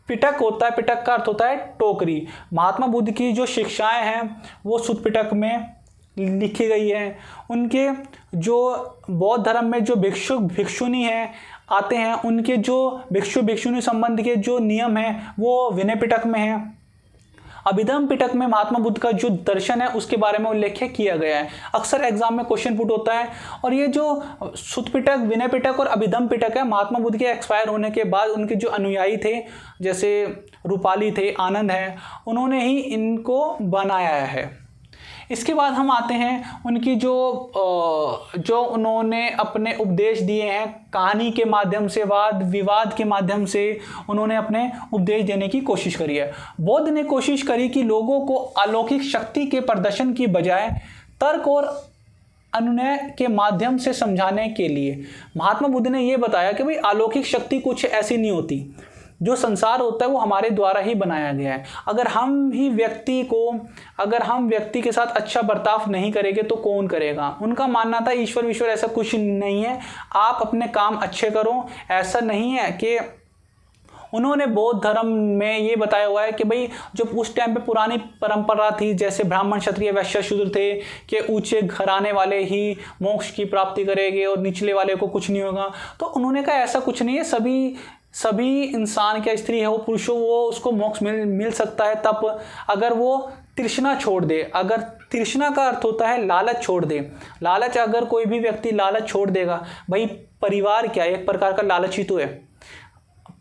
पिटक होता है, पिटक का अर्थ होता है टोकरी। महात्मा बुद्ध की जो शिक्षाएं हैं वो सुत्त पिटक में लिखी गई है। उनके जो बौद्ध धर्म में जो भिक्षु भिक्षुनी हैं आते हैं, उनके जो भिक्षु भिक्षुनी संबंध के जो नियम हैं वो विनय पिटक में हैं। अभिधम्म पिटक में महात्मा बुद्ध का जो दर्शन है उसके बारे में उल्लेख किया गया है। अक्सर एग्जाम में क्वेश्चन पुट होता है। और ये जो सुत्त पिटक, विनय पिटक और अभिधम्म पिटक है, महात्मा बुद्ध के एक्सपायर होने के बाद उनके जो अनुयायी थे, जैसे रूपाली थे, आनंद है, उन्होंने ही इनको बनाया है। इसके बाद हम आते हैं उनकी जो उन्होंने अपने उपदेश दिए हैं कहानी के माध्यम से, वाद विवाद के माध्यम से उन्होंने अपने उपदेश देने की कोशिश करी है। बौद्ध ने कोशिश करी कि लोगों को अलौकिक शक्ति के प्रदर्शन की बजाय तर्क और अनुनय के माध्यम से समझाने के लिए महात्मा बुद्ध ने यह बताया कि भाई अलौकिक शक्ति कुछ ऐसी नहीं होती, जो संसार होता है वो हमारे द्वारा ही बनाया गया है। अगर हम व्यक्ति के साथ अच्छा बर्ताव नहीं करेंगे तो कौन करेगा। उनका मानना था ईश्वर विश्वर ऐसा कुछ नहीं है, आप अपने काम अच्छे करो। ऐसा नहीं है कि उन्होंने बौद्ध धर्म में ये बताया हुआ है कि भाई जो उस टाइम पे पुरानी परंपरा थी, जैसे ब्राह्मण क्षत्रिय वैश्य शूद्र थे, कि ऊंचे घराने वाले ही मोक्ष की प्राप्ति करेंगे और निचले वाले को कुछ नहीं होगा। तो उन्होंने कहा ऐसा कुछ नहीं है, सभी इंसान, क्या स्त्री है वो पुरुष हो, वो उसको मोक्ष मिल सकता है तब अगर वो तृष्णा छोड़ दे। अगर तृष्णा का अर्थ होता है लालच छोड़ दे। लालच, अगर कोई भी व्यक्ति लालच छोड़ देगा, भाई परिवार क्या है, एक प्रकार का लालच ही तो है।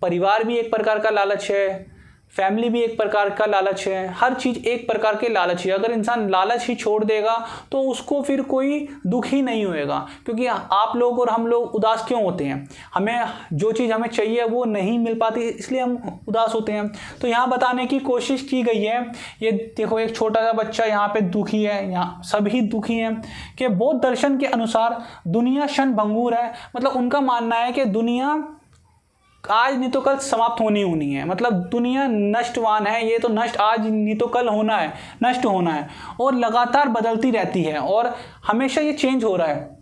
परिवार भी एक प्रकार का लालच है, फैमिली भी एक प्रकार का लालच है, हर चीज़ एक प्रकार के लालच है। अगर इंसान लालच ही छोड़ देगा तो उसको फिर कोई दुख ही नहीं होएगा। क्योंकि आप लोग और हम लोग उदास क्यों होते हैं, हमें जो चीज़ हमें चाहिए वो नहीं मिल पाती, इसलिए हम उदास होते हैं। तो यहाँ बताने की कोशिश की गई है, ये देखो एक छोटा सा बच्चा यहाँ पे दुखी है, यहाँ सभी दुखी हैं, कि बौद्ध दर्शन के अनुसार दुनिया क्षणभंगुर है। मतलब उनका मानना है कि दुनिया आज नहीं तो कल समाप्त होनी है। मतलब दुनिया नष्टवान है, ये तो नष्ट, आज नहीं तो कल होना है, नष्ट होना है, और लगातार बदलती रहती है और हमेशा ये चेंज हो रहा है।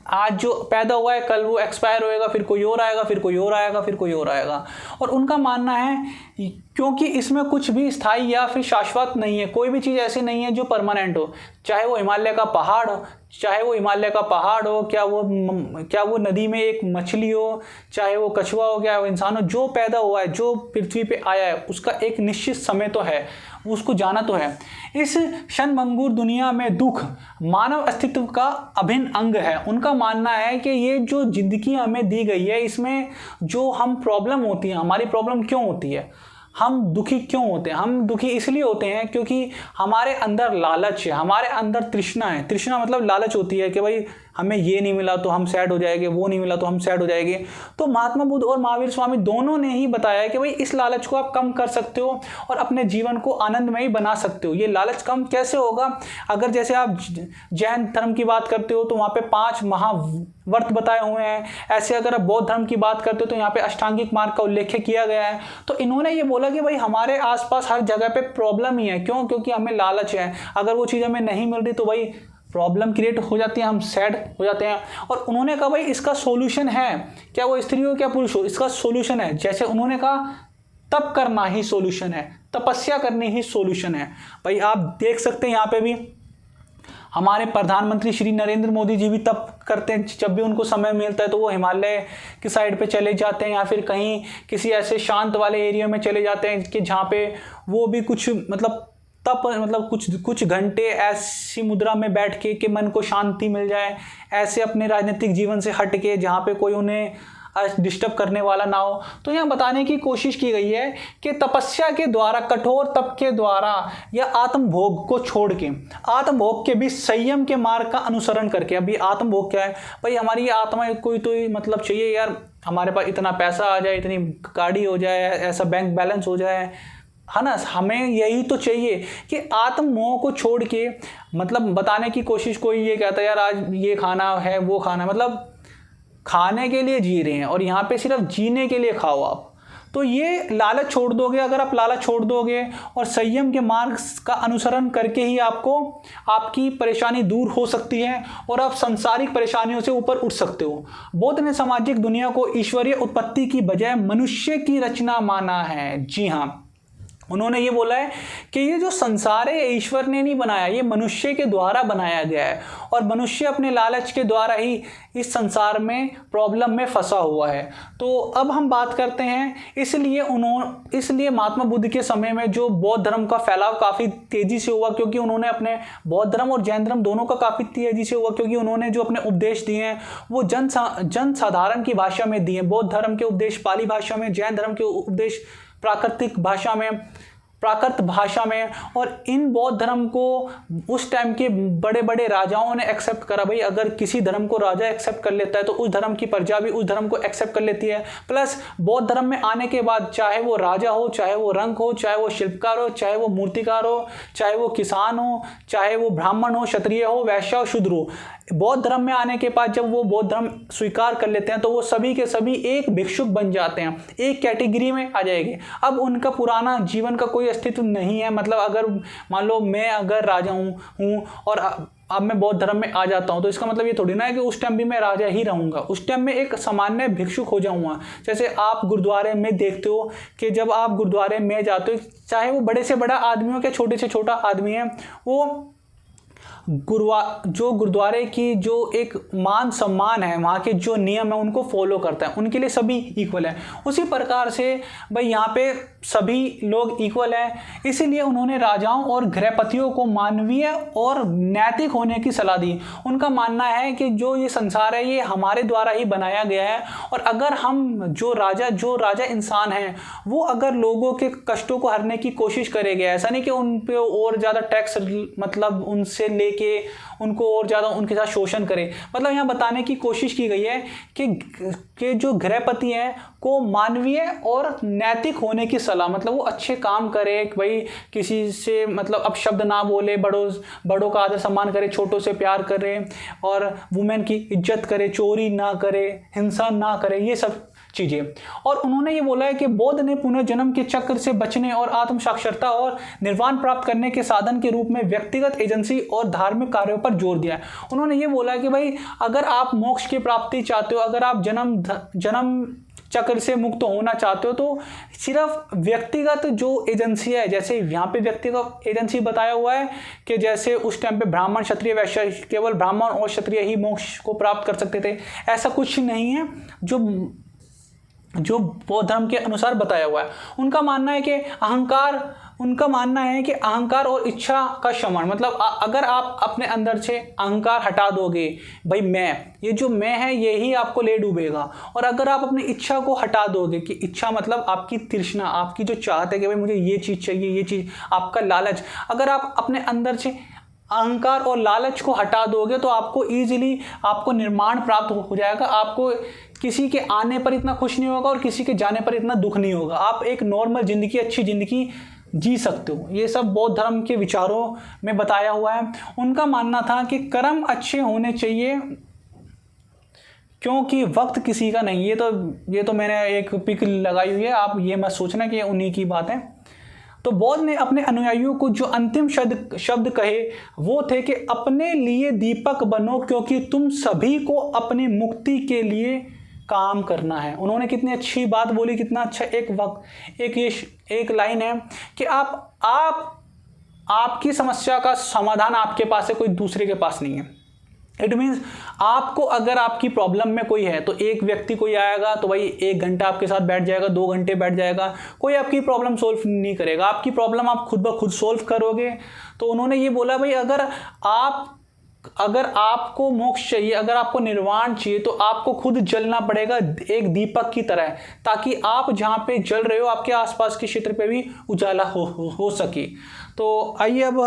आज जो पैदा हुआ है कल वो एक्सपायर होएगा, फिर कोई और आएगा, फिर कोई और आएगा, फिर कोई और आएगा। और उनका मानना है क्योंकि इसमें कुछ भी स्थायी या फिर शाश्वत नहीं है, कोई भी चीज़ ऐसी नहीं है जो परमानेंट हो, चाहे वो हिमालय का पहाड़ हो, क्या वो नदी में एक मछली हो, चाहे वो कछुआ हो, क्या वो इंसान हो, जो पैदा हुआ है, जो पृथ्वी पे आया है, उसका एक निश्चित समय तो है, उसको जाना तो है। इस क्षणभंगुर दुनिया में दुख मानव अस्तित्व का अभिन्न अंग है। उनका मानना है कि ये जो जिंदगी हमें दी गई है, इसमें जो हम प्रॉब्लम होती है, हमारी प्रॉब्लम क्यों होती है, हम दुखी क्यों होते हैं, हम दुखी इसलिए होते हैं क्योंकि हमारे अंदर लालच है, हमारे अंदर तृष्णा है। तृष्णा मतलब लालच होती है कि भाई हमें ये नहीं मिला तो हम सैड हो जाएंगे, वो नहीं मिला तो हम सैड हो जाएंगे। तो महात्मा बुद्ध और महावीर स्वामी दोनों ने ही बताया है कि भाई इस लालच को आप कम कर सकते हो और अपने जीवन को आनंदमयी बना सकते हो। ये लालच कम कैसे होगा, अगर जैसे आप जैन धर्म की बात करते हो तो वहाँ पे 5 महाव्रत बताए हुए हैं। ऐसे अगर आप बौद्ध धर्म की बात करते हो तो यहाँ पे अष्टांगिक मार्ग का उल्लेख किया गया है। तो इन्होंने ये बोला कि भाई हमारे आसपास हर जगह पे प्रॉब्लम ही है, क्यों, क्योंकि हमें लालच है। अगर वो चीज़ हमें नहीं मिल रही तो भाई प्रॉब्लम क्रिएट हो जाती है, हम सैड हो जाते हैं। और उन्होंने कहा भाई इसका सॉल्यूशन है, क्या वो स्त्री हो क्या पुरुष हो, इसका सॉल्यूशन है। जैसे उन्होंने कहा तप करना ही सॉल्यूशन है, तपस्या करनी ही सॉल्यूशन है। भाई आप देख सकते हैं यहाँ पे भी हमारे प्रधानमंत्री श्री नरेंद्र मोदी जी भी तप करते हैं। जब भी उनको समय मिलता है तो वो हिमालय की साइड पे चले जाते हैं या फिर कहीं किसी ऐसे शांत वाले एरिया में चले जाते हैं कि जहाँ पे वो भी कुछ मतलब तप मतलब कुछ घंटे ऐसी मुद्रा में बैठ के मन को शांति मिल जाए, ऐसे अपने राजनीतिक जीवन से हट के जहाँ पे कोई उन्हें डिस्टर्ब करने वाला ना हो। तो यहाँ बताने की कोशिश की गई है कि तपस्या के द्वारा, कठोर तप के द्वारा या आत्मभोग को छोड़ के, आत्मभोग के भी संयम के मार्ग का अनुसरण करके। अभी आत्मभोग क्या है भाई, हमारी आत्मा कोई तो मतलब चाहिए यार, हमारे पास इतना पैसा आ जाए, इतनी गाड़ी हो जाए, ऐसा बैंक बैलेंस हो जाए, है ना, हमें यही तो चाहिए। कि आत्ममोह को छोड़ के मतलब बताने की कोशिश, कोई ये कहता है यार आज ये खाना है वो खाना है, मतलब खाने के लिए जी रहे हैं और यहाँ पे सिर्फ जीने के लिए खाओ आप। तो ये लालच छोड़ दोगे, अगर आप लालच छोड़ दोगे और संयम के मार्ग का अनुसरण करके ही आपको आपकी परेशानी दूर हो सकती है और आप सांसारिक परेशानियों से ऊपर उठ सकते हो। बुद्ध ने सामाजिक दुनिया को ईश्वरीय उत्पत्ति की बजाय मनुष्य की रचना माना है। जी हाँ, उन्होंने ये बोला है कि ये जो संसार है ईश्वर ने नहीं बनाया, ये मनुष्य के द्वारा बनाया गया है और मनुष्य अपने लालच के द्वारा ही इस संसार में प्रॉब्लम में फंसा हुआ है। तो अब हम बात करते हैं, इसलिए महात्मा बुद्ध के समय में जो बौद्ध धर्म का फैलाव काफ़ी तेज़ी से हुआ, क्योंकि उन्होंने अपने बौद्ध धर्म और जैन धर्म दोनों का काफ़ी तेज़ी से हुआ, क्योंकि उन्होंने जो अपने उपदेश दिए हैं वो जन साधारण की भाषा में दिए। बौद्ध धर्म के उपदेश पाली भाषा में, जैन धर्म के उपदेश प्राकृत भाषा में, और इन बौद्ध धर्म को उस टाइम के बड़े बड़े राजाओं ने एक्सेप्ट करा। भाई अगर किसी धर्म को राजा एक्सेप्ट कर लेता है तो उस धर्म की प्रजा भी उस धर्म को एक्सेप्ट कर लेती है। प्लस बौद्ध धर्म में आने के बाद चाहे वो राजा हो, चाहे वो रंक हो, चाहे वो शिल्पकार हो, चाहे वो मूर्तिकार हो, चाहे वो किसान हो, चाहे वो ब्राह्मण हो, क्षत्रिय हो, वैश्य हो, शूद्र हो, बौद्ध धर्म में आने के बाद जब वो बौद्ध धर्म स्वीकार कर लेते हैं तो वो सभी के सभी एक भिक्षुक बन जाते हैं, एक कैटेगरी में आ जाएंगे। अब उनका पुराना जीवन का कोई अस्तित्व नहीं है। मतलब अगर मान लो मैं अगर राजा हूँ और अब मैं बौद्ध धर्म में आ जाता हूँ तो इसका मतलब ये थोड़ी ना है कि उस टाइम भी मैं राजा ही रहूँगा। उस टाइम में एक सामान्य भिक्षुक हो जाऊँगा। जैसे आप गुरुद्वारे में देखते हो कि जब आप गुरुद्वारे में जाते हो, चाहे वो बड़े से बड़ा आदमी हो, क्या छोटे से छोटा आदमी है, वो गुरुद्वारे की जो एक मान सम्मान है, वहाँ के जो नियम है उनको फॉलो करता है, उनके लिए सभी इक्वल है। उसी प्रकार से भाई यहाँ पे सभी लोग इक्वल हैं, इसीलिए उन्होंने राजाओं और गृहपतियों को मानवीय और नैतिक होने की सलाह दी। उनका मानना है कि जो ये संसार है ये हमारे द्वारा ही बनाया गया है, और अगर हम जो राजा इंसान हैं वो अगर लोगों के कष्टों को हरने की कोशिश करेंगे, ऐसा नहीं कि उन पे और ज़्यादा टैक्स मतलब उनसे लेके उनको और ज़्यादा उनके साथ शोषण करे। मतलब यहाँ बताने की कोशिश की गई है कि जो गृहपति हैं को मानवीय और नैतिक होने की सलाह, मतलब वो अच्छे काम करे, भाई किसी से मतलब अपशब्द ना बोले, बड़ों का आदर सम्मान करे, छोटों से प्यार करे, और वुमेन की इज्जत करे, चोरी ना करे, हिंसा ना करे, ये सब चीज़ें। और उन्होंने ये बोला है कि बौद्ध ने पुनर्जन्म के चक्र से बचने और आत्म साक्षरता और निर्वाण प्राप्त करने के साधन के रूप में व्यक्तिगत एजेंसी और धार्मिक कार्यों पर जोर दिया है। उन्होंने ये बोला कि भाई अगर आप मोक्ष की प्राप्ति चाहते हो, अगर आप जन्म चक्र से मुक्त होना चाहते हो, तो सिर्फ व्यक्तिगत जो एजेंसी है, जैसे यहाँ पे व्यक्तिगत एजेंसी बताया हुआ है कि जैसे उस टाइम पे ब्राह्मण क्षत्रिय वैश्य, केवल ब्राह्मण और क्षत्रिय ही मोक्ष को प्राप्त कर सकते थे, ऐसा कुछ नहीं है जो बौद्ध धर्म के अनुसार बताया हुआ है। उनका मानना है कि अहंकार और इच्छा का शमन, मतलब अगर आप अपने अंदर से अहंकार हटा दोगे, भाई ये जो मैं है यही आपको ले डूबेगा, और अगर आप अपनी इच्छा को हटा दोगे, कि इच्छा मतलब आपकी तृष्णा, आपकी जो चाहत है कि भाई मुझे ये चीज़ चाहिए, ये चीज़, आपका लालच, अगर आप अपने अंदर से अहंकार और लालच को हटा दोगे तो आपको ईजिली आपको निर्माण प्राप्त हो जाएगा। आपको किसी के आने पर इतना खुश नहीं होगा और किसी के जाने पर इतना दुख नहीं होगा। आप एक नॉर्मल ज़िंदगी, अच्छी ज़िंदगी जी सकते हो। ये सब बौद्ध धर्म के विचारों में बताया हुआ है। उनका मानना था कि कर्म अच्छे होने चाहिए क्योंकि वक्त किसी का नहीं। ये तो मैंने एक पिक लगाई हुई है, आप ये मत सोचना कि उन्हीं की बात है। तो बौद्ध ने अपने अनुयायियों को जो अंतिम शब्द कहे वो थे कि अपने लिए दीपक बनो, क्योंकि तुम सभी को अपनी मुक्ति के लिए काम करना है। उन्होंने कितनी अच्छी बात बोली, कितना अच्छा एक लाइन है कि आपकी समस्या का समाधान आपके पास है, कोई दूसरे के पास नहीं है। इट मीन्स आपको अगर आपकी प्रॉब्लम में कोई है तो एक व्यक्ति कोई आएगा तो भाई 1 घंटा आपके साथ बैठ जाएगा, 2 घंटे बैठ जाएगा, कोई आपकी प्रॉब्लम सोल्व नहीं करेगा। आपकी प्रॉब्लम आप खुद ब खुद सोल्व करोगे। तो उन्होंने ये बोला भाई अगर आपको मोक्ष चाहिए, अगर आपको निर्वाण चाहिए तो आपको खुद जलना पड़ेगा एक दीपक की तरह, ताकि आप जहाँ पे जल रहे हो आपके आसपास के क्षेत्र पे भी उजाला हो सके। तो आइए अब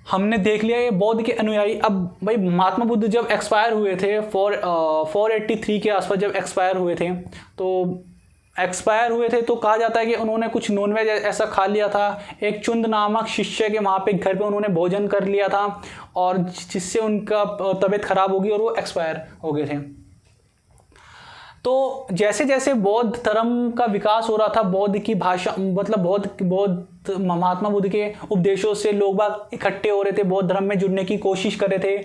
हमने देख लिया ये बौद्ध के अनुयायी। अब भाई महात्मा बुद्ध जब एक्सपायर हुए थे 483 के आसपास जब एक्सपायर हुए थे तो कहा जाता है कि उन्होंने कुछ नॉनवेज ऐसा खा लिया था। एक चुंद नामक शिष्य के वहाँ पे घर पे उन्होंने भोजन कर लिया था और जिससे उनका तबीयत खराब होगी और वो एक्सपायर हो गए थे। तो जैसे जैसे बौद्ध धर्म का विकास हो रहा था, बौद्ध की भाषा मतलब बौद्ध महात्मा बुद्ध के उपदेशों से लोग बाग इकट्ठे हो रहे थे, बौद्ध धर्म में जुड़ने की कोशिश कर रहे थे।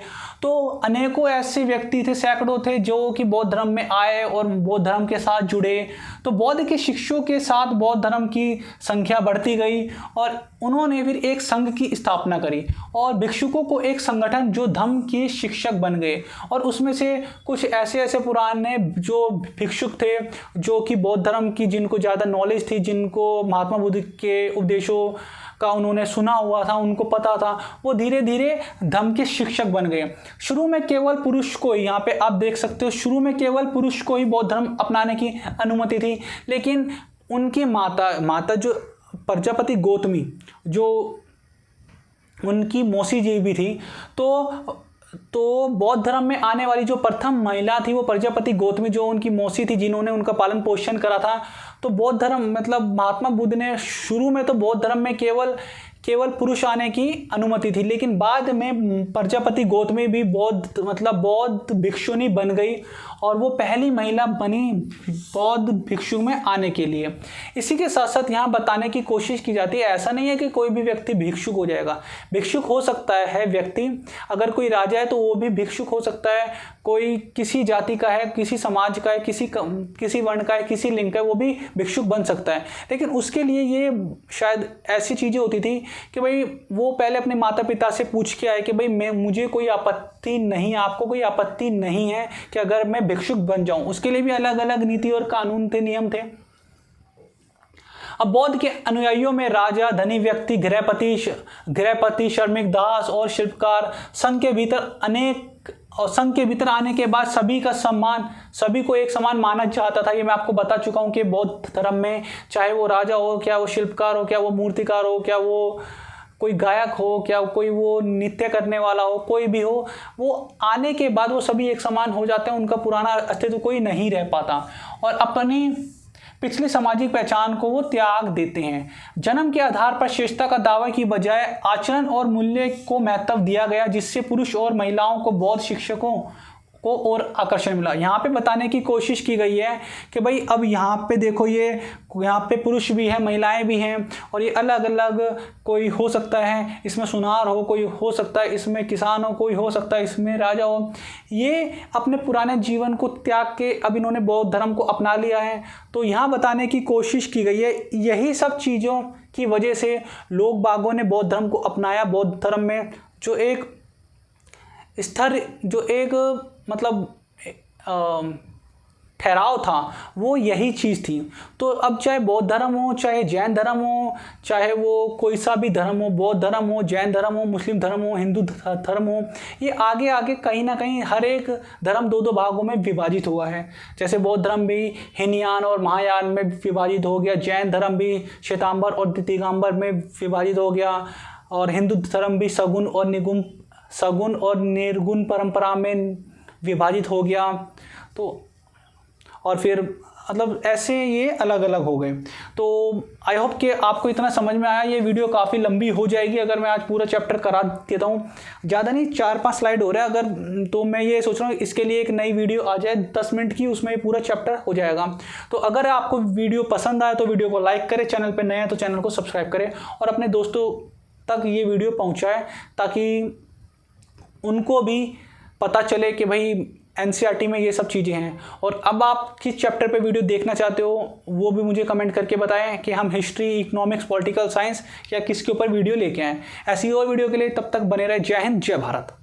तो अनेकों ऐसे व्यक्ति थे, सैकड़ों थे जो कि बौद्ध धर्म में आए और बौद्ध धर्म के साथ जुड़े। तो बौद्ध के शिष्यों के साथ बौद्ध धर्म की संख्या बढ़ती गई और उन्होंने फिर एक संघ की स्थापना करी और भिक्षुकों को एक संगठन जो धर्म के शिक्षक बन गए। और उसमें से कुछ ऐसे ऐसे पुराने जो भिक्षुक थे जो कि बौद्ध धर्म की जिनको ज़्यादा नॉलेज थी, जिनको महात्मा बुद्ध के उपदेशों का उन्होंने सुना हुआ था, उनको पता था, वो धीरे धीरे धर्म के शिक्षक बन गए। शुरू में केवल पुरुष को ही, यहाँ पे आप देख सकते हो, शुरू में केवल पुरुष को ही बौद्ध धर्म अपनाने की अनुमति थी। लेकिन उनकी माता जो प्रजापति गौतमी, जो उनकी मौसी जी भी थी, तो बौद्ध धर्म में आने वाली जो प्रथम महिला थी वो प्रजापति गौतमी, जो उनकी मौसी थी, जिन्होंने उनका पालन पोषण करा था। तो बौद्ध धर्म मतलब महात्मा बुद्ध ने शुरू में तो बौद्ध धर्म में केवल पुरुष आने की अनुमति थी, लेकिन बाद में प्रजापति गौतमी भी बौद्ध भिक्षुनी बन गई और वो पहली महिला बनी बौद्ध भिक्षु में आने के लिए। इसी के साथ साथ यहाँ बताने की कोशिश की जाती है, ऐसा नहीं है कि कोई भी व्यक्ति भिक्षुक हो जाएगा। भिक्षुक हो सकता है व्यक्ति, अगर कोई राजा है तो वो भी भिक्षुक हो सकता है, कोई किसी जाति का है, किसी समाज का है, किसी वर्ण का है, किसी लिंग का है, वो भी भिक्षुक बन सकता है। लेकिन उसके लिए ये शायद ऐसी चीज़ें होती थी कि भाई वो पहले अपने माता पिता से पूछ के आए कि भाई मुझे कोई आपत्ति नहीं, आपको कोई आपत्ति नहीं है कि अगर मैं भिक्षुक बन जाऊं। उसके लिए भी अलग अलग नीति और कानून थे, नियम थे। अब बौद्ध के अनुयायियों में राजा, धनी व्यक्ति, गृहपति, श्रमिक, दास और शिल्पकार संघ के भीतर आने के बाद सभी को एक समान माना जाता था। ये मैं आपको बता चुका हूँ कि बौद्ध धर्म में चाहे वो राजा हो, क्या वो शिल्पकार हो, क्या वो मूर्तिकार हो, क्या वो कोई गायक हो, क्या कोई वो नृत्य करने वाला हो, कोई भी हो, वो आने के बाद वो सभी एक समान हो जाते हैं, उनका पुराना अस्तित्व कोई नहीं रह पाता और अपनी पिछली सामाजिक पहचान को वो त्याग देते हैं। जन्म के आधार पर श्रेष्ठता का दावा की बजाय आचरण और मूल्य को महत्व दिया गया, जिससे पुरुष और महिलाओं को बौद्ध शिक्षकों को और आकर्षण मिला। यहाँ पे बताने की कोशिश की गई है कि भाई अब यहाँ पे देखो, यहाँ पे पुरुष भी हैं, महिलाएं भी हैं और ये अलग अलग, कोई हो सकता है इसमें सुनार हो, कोई हो सकता है इसमें किसान हो, कोई हो सकता है इसमें राजा हो। ये अपने पुराने जीवन को त्याग के अब इन्होंने बौद्ध धर्म को अपना लिया है। तो यहाँ बताने की कोशिश की गई है, यही सब चीज़ों की वजह से लोग बागों ने बौद्ध धर्म को अपनाया। बौद्ध धर्म में जो एक स्तर, जो एक ठहराव था, वो यही चीज़ थी। तो अब चाहे बौद्ध धर्म हो, चाहे जैन धर्म हो, चाहे वो कोई सा भी धर्म हो, बौद्ध धर्म हो, जैन धर्म हो, मुस्लिम धर्म हो, हिंदू धर्म हो, ये आगे आगे कहीं ना कहीं हर एक धर्म दो दो भागों में विभाजित हुआ है। जैसे बौद्ध धर्म भी हीनयान और महायान में विभाजित हो गया, जैन धर्म भी श्वेतांबर और दिगंबर में विभाजित हो गया, और हिंदू धर्म भी सगुन और निर्गुण परंपरा में विभाजित हो गया। तो और फिर मतलब ऐसे ये अलग अलग हो गए। तो आई होप कि आपको इतना समझ में आया। ये वीडियो काफ़ी लंबी हो जाएगी अगर मैं आज पूरा चैप्टर करा देता हूँ, ज़्यादा नहीं, 4-5 स्लाइड हो रहा है अगर, तो मैं ये सोच रहा हूँ इसके लिए एक नई वीडियो आ जाए 10 मिनट की, उसमें पूरा चैप्टर हो जाएगा। तो अगर आपको वीडियो पसंद आए तो वीडियो को लाइक करें, चैनल पर नए हैं तो चैनल को सब्सक्राइब करें और अपने दोस्तों तक ये वीडियो पहुँचाएँ ताकि उनको भी पता चले कि भाई एनसीईआरटी में ये सब चीज़ें हैं। और अब आप किस चैप्टर पे वीडियो देखना चाहते हो वो भी मुझे कमेंट करके बताएं कि हम हिस्ट्री, इकोनॉमिक्स, पॉलिटिकल साइंस या किसके ऊपर वीडियो लेके आएँ। ऐसी और वीडियो के लिए तब तक बने रहे। जय हिंद, जय भारत।